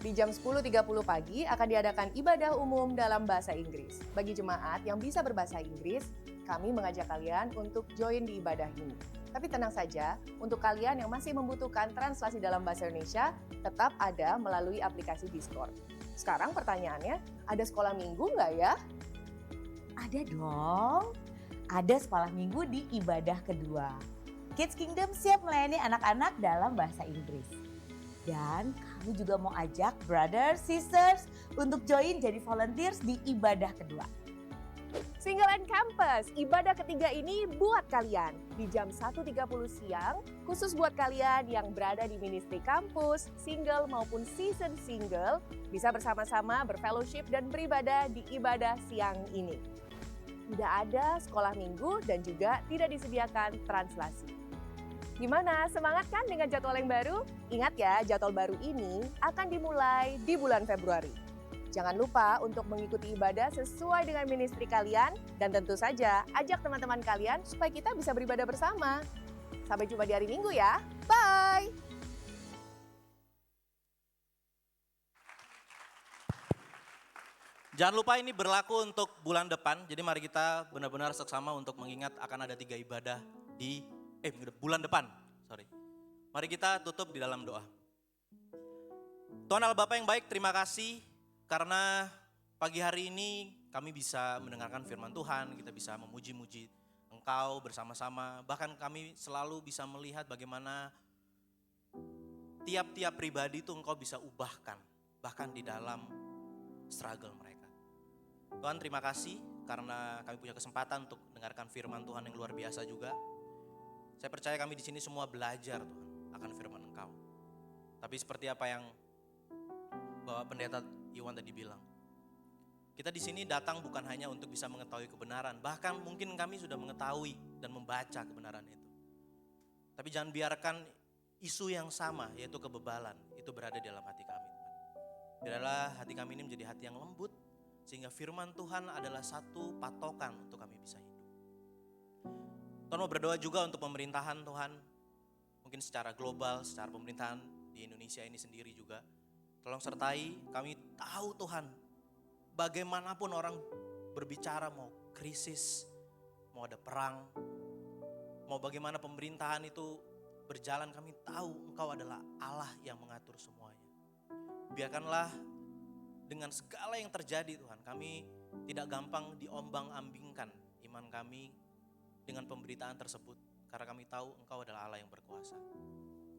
Di jam 10.30 pagi akan diadakan ibadah umum dalam bahasa Inggris. Bagi jemaat yang bisa berbahasa Inggris, kami mengajak kalian untuk join di ibadah ini. Tapi tenang saja, untuk kalian yang masih membutuhkan translasi dalam bahasa Indonesia, tetap ada melalui aplikasi Discord. Sekarang pertanyaannya, ada sekolah minggu nggak ya? Ada dong, ada sekolah minggu di ibadah kedua. Kids Kingdom siap melayani anak-anak dalam bahasa Inggris. Dan kami juga mau ajak brothers, sisters untuk join jadi volunteers di ibadah kedua. Single and Campus, ibadah ketiga ini buat kalian. Di jam 1.30 siang, khusus buat kalian yang berada di ministry kampus, single maupun season single, bisa bersama-sama berfellowship dan beribadah di ibadah siang ini. Tidak ada sekolah minggu dan juga tidak disediakan translasi. Gimana, semangat kan dengan jadwal yang baru? Ingat ya, jadwal baru ini akan dimulai di bulan Februari. Jangan lupa untuk mengikuti ibadah sesuai dengan ministry kalian dan tentu saja ajak teman-teman kalian supaya kita bisa beribadah bersama. Sampai jumpa di hari Minggu ya. Bye! Jangan lupa ini berlaku untuk bulan depan, jadi mari kita benar-benar seksama untuk mengingat akan ada 3 ibadah di bulan depan. Mari kita tutup di dalam doa. Tuhan Allah Bapa yang baik, terima kasih karena pagi hari ini kami bisa mendengarkan firman Tuhan, kita bisa memuji-muji Engkau bersama-sama. Bahkan kami selalu bisa melihat bagaimana tiap-tiap pribadi itu Engkau bisa ubahkan, bahkan di dalam struggle mereka. Tuhan terima kasih karena kami punya kesempatan untuk mendengarkan firman Tuhan yang luar biasa juga. Saya percaya kami di sini semua belajar Tuhan akan firman Engkau. Tapi seperti apa yang Bapak Pendeta Iwan tadi bilang, kita di sini datang bukan hanya untuk bisa mengetahui kebenaran, bahkan mungkin kami sudah mengetahui dan membaca kebenaran itu. Tapi jangan biarkan isu yang sama yaitu kebebalan itu berada di dalam hati kami. Biarlah hati kami ini menjadi hati yang lembut, sehingga firman Tuhan adalah satu patokan untuk kami bisa hidup. Tuhan mau berdoa juga untuk pemerintahan Tuhan, mungkin secara global, secara pemerintahan di Indonesia ini sendiri juga. Tolong sertai, kami tahu Tuhan, bagaimanapun orang berbicara mau krisis, mau ada perang, mau bagaimana pemerintahan itu berjalan, kami tahu Engkau adalah Allah yang mengatur semuanya. Biarkanlah dengan segala yang terjadi Tuhan, kami tidak gampang diombang-ambingkan iman kami dengan pemberitaan tersebut. Karena kami tahu Engkau adalah Allah yang berkuasa.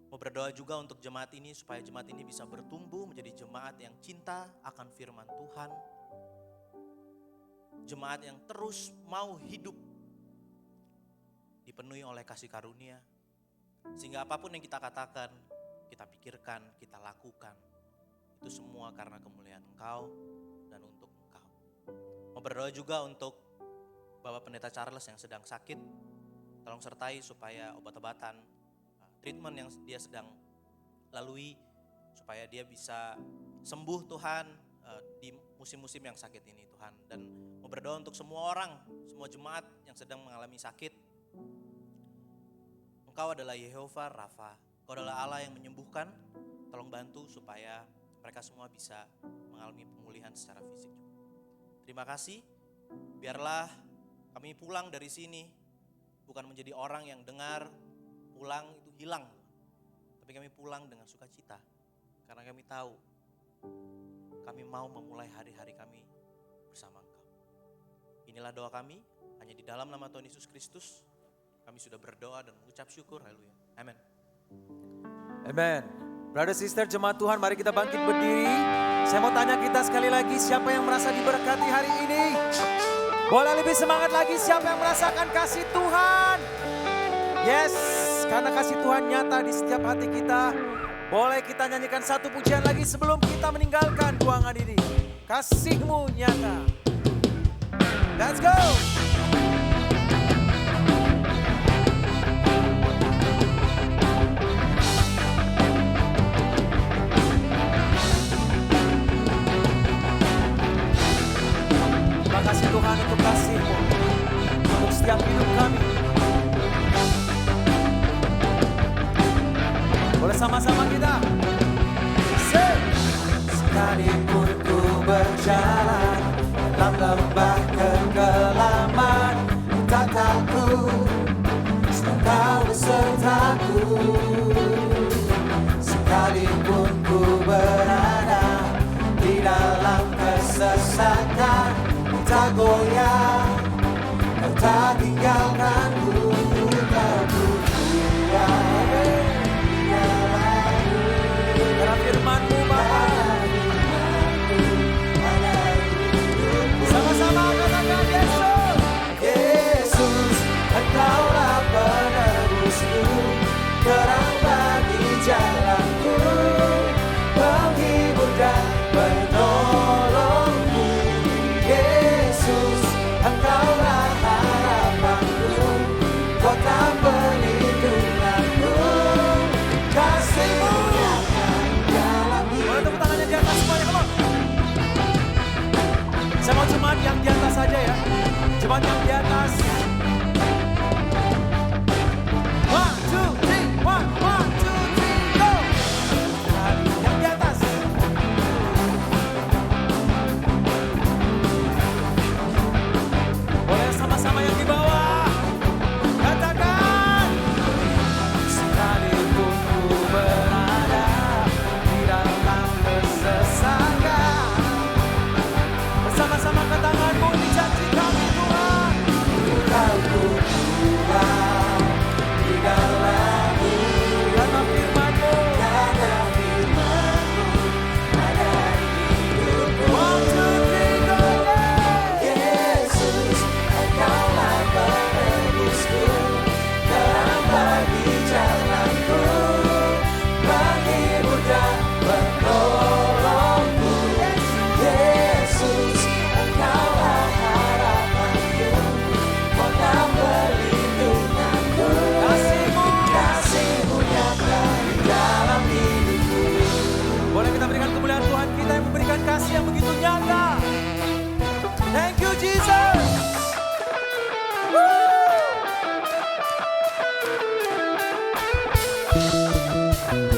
Mau berdoa juga untuk jemaat ini supaya jemaat ini bisa bertumbuh menjadi jemaat yang cinta akan firman Tuhan. Jemaat yang terus mau hidup dipenuhi oleh kasih karunia. Sehingga apapun yang kita katakan, kita pikirkan, kita lakukan, itu semua karena kemuliaan Engkau dan untuk Engkau. Mau berdoa juga untuk Bapak Pendeta Charles yang sedang sakit. tolong sertai supaya obat-obatan, treatment yang dia sedang lalui, supaya dia bisa sembuh Tuhan di musim-musim yang sakit ini Tuhan. Dan mau berdoa untuk semua orang, semua jemaat yang sedang mengalami sakit. Engkau adalah Yehova Rafa, Engkau adalah Allah yang menyembuhkan. Tolong bantu supaya mereka semua bisa mengalami pemulihan secara fisik. Terima kasih, biarlah kami pulang dari sini bukan menjadi orang yang dengar pulang itu hilang, tapi kami pulang dengan sukacita karena kami tahu kami mau memulai hari-hari kami bersama Engkau. Inilah doa kami, hanya di dalam nama Tuhan Yesus Kristus kami sudah berdoa dan mengucap syukur. Haleluya. Amin. Amen. Brother, sister, jemaat Tuhan, mari kita bangkit berdiri. Saya mau tanya kita sekali lagi, siapa yang merasa diberkati hari ini? Boleh lebih semangat lagi, siapa yang merasakan kasih Tuhan? Yes, karena kasih Tuhan nyata di setiap hati kita. Boleh kita nyanyikan satu pujian lagi sebelum kita meninggalkan ruangan ini. Kasih-Mu nyata. Let's go! Terima kasih Tuhan untuk kasih-Mu, untuk setiap hidup kami. Boleh sama-sama kita. Sekalipun ku berjalan dalam lembah kegelapan, tak takut, sebab Kau besertaku. Sekalipun ku berada di dalam kesesatan, tak goyah, Kau tak tinggalkanku. Kau ku kuat, Karena firman-Mu Bapa. Sama-sama katakan Yesus. Yesus, Engkaulah penebusku, terang bagi jalanku, penghibur dan penolongku. Yesus, Engkaulah harapanku, kota perlindunganku, kasih-Mu nyata dalam Boleh tepuk tangannya di atas semuanya, come on. Saya mau jemaat yang di atas saja ya. Jemaat yang di atas. 1, 2, 3, 1, 2, 3, go. Yang di atas. Boleh sama-sama yang di bawah. Katakan. Sekalipun ku berada di dalam kesesatan, bersama-sama ke tangan-Mu di janji kami Tuhan. Kau ku kuat di dalam-Mu, Karena firman-Mu. karena firman-Mu ada di hidupku. 1, 2, 3, go, yeah. Yesus, Engkaulah penebusku, terang bagi jalanku, penghibur dan penolongku. Yesus, Engkaulah harapanku, kota perlindunganku, Kasih-Mu. kasih-Mu nyata di dalam hidupku. Boleh kita berikan kemuliaan Tuhan kita yang memberikan kasih yang begitu nyata. Thank you Jesus.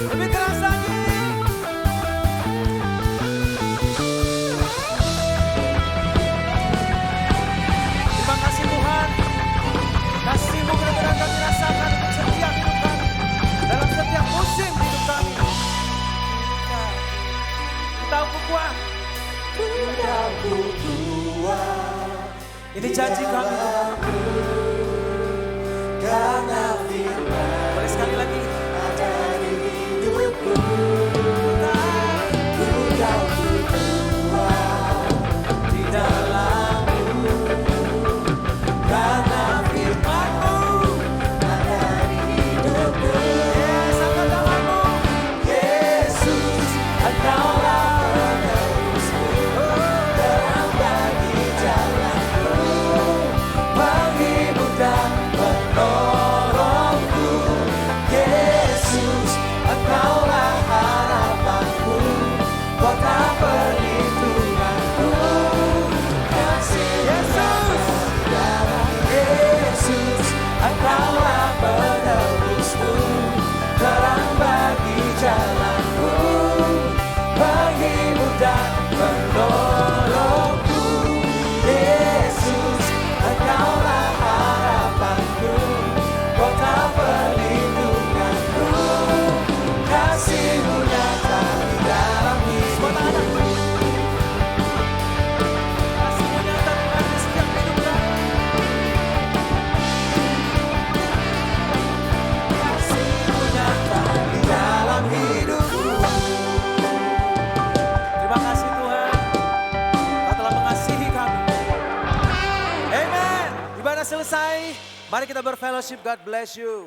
Lebih keras lagi. Terima kasih Tuhan. Kasih-Mu benar-benar kami rasakan untuk setiap hidup kami. Dalam setiap musim hidup kami. Kita kuat. Ku kuat Ini janji kami Tuhan. karena firman Boleh sekali lagi. ada di hidupku. Ku tahu ku kuat di dalam-Mu, karena firman-Mu ada di hidupku. Yes, angkat tanganmu. Yesus, Engkaulah penebusku, terang bagi jalanku, penghibur dan penolongku. selesai. Mari kita berfellowship. God bless you.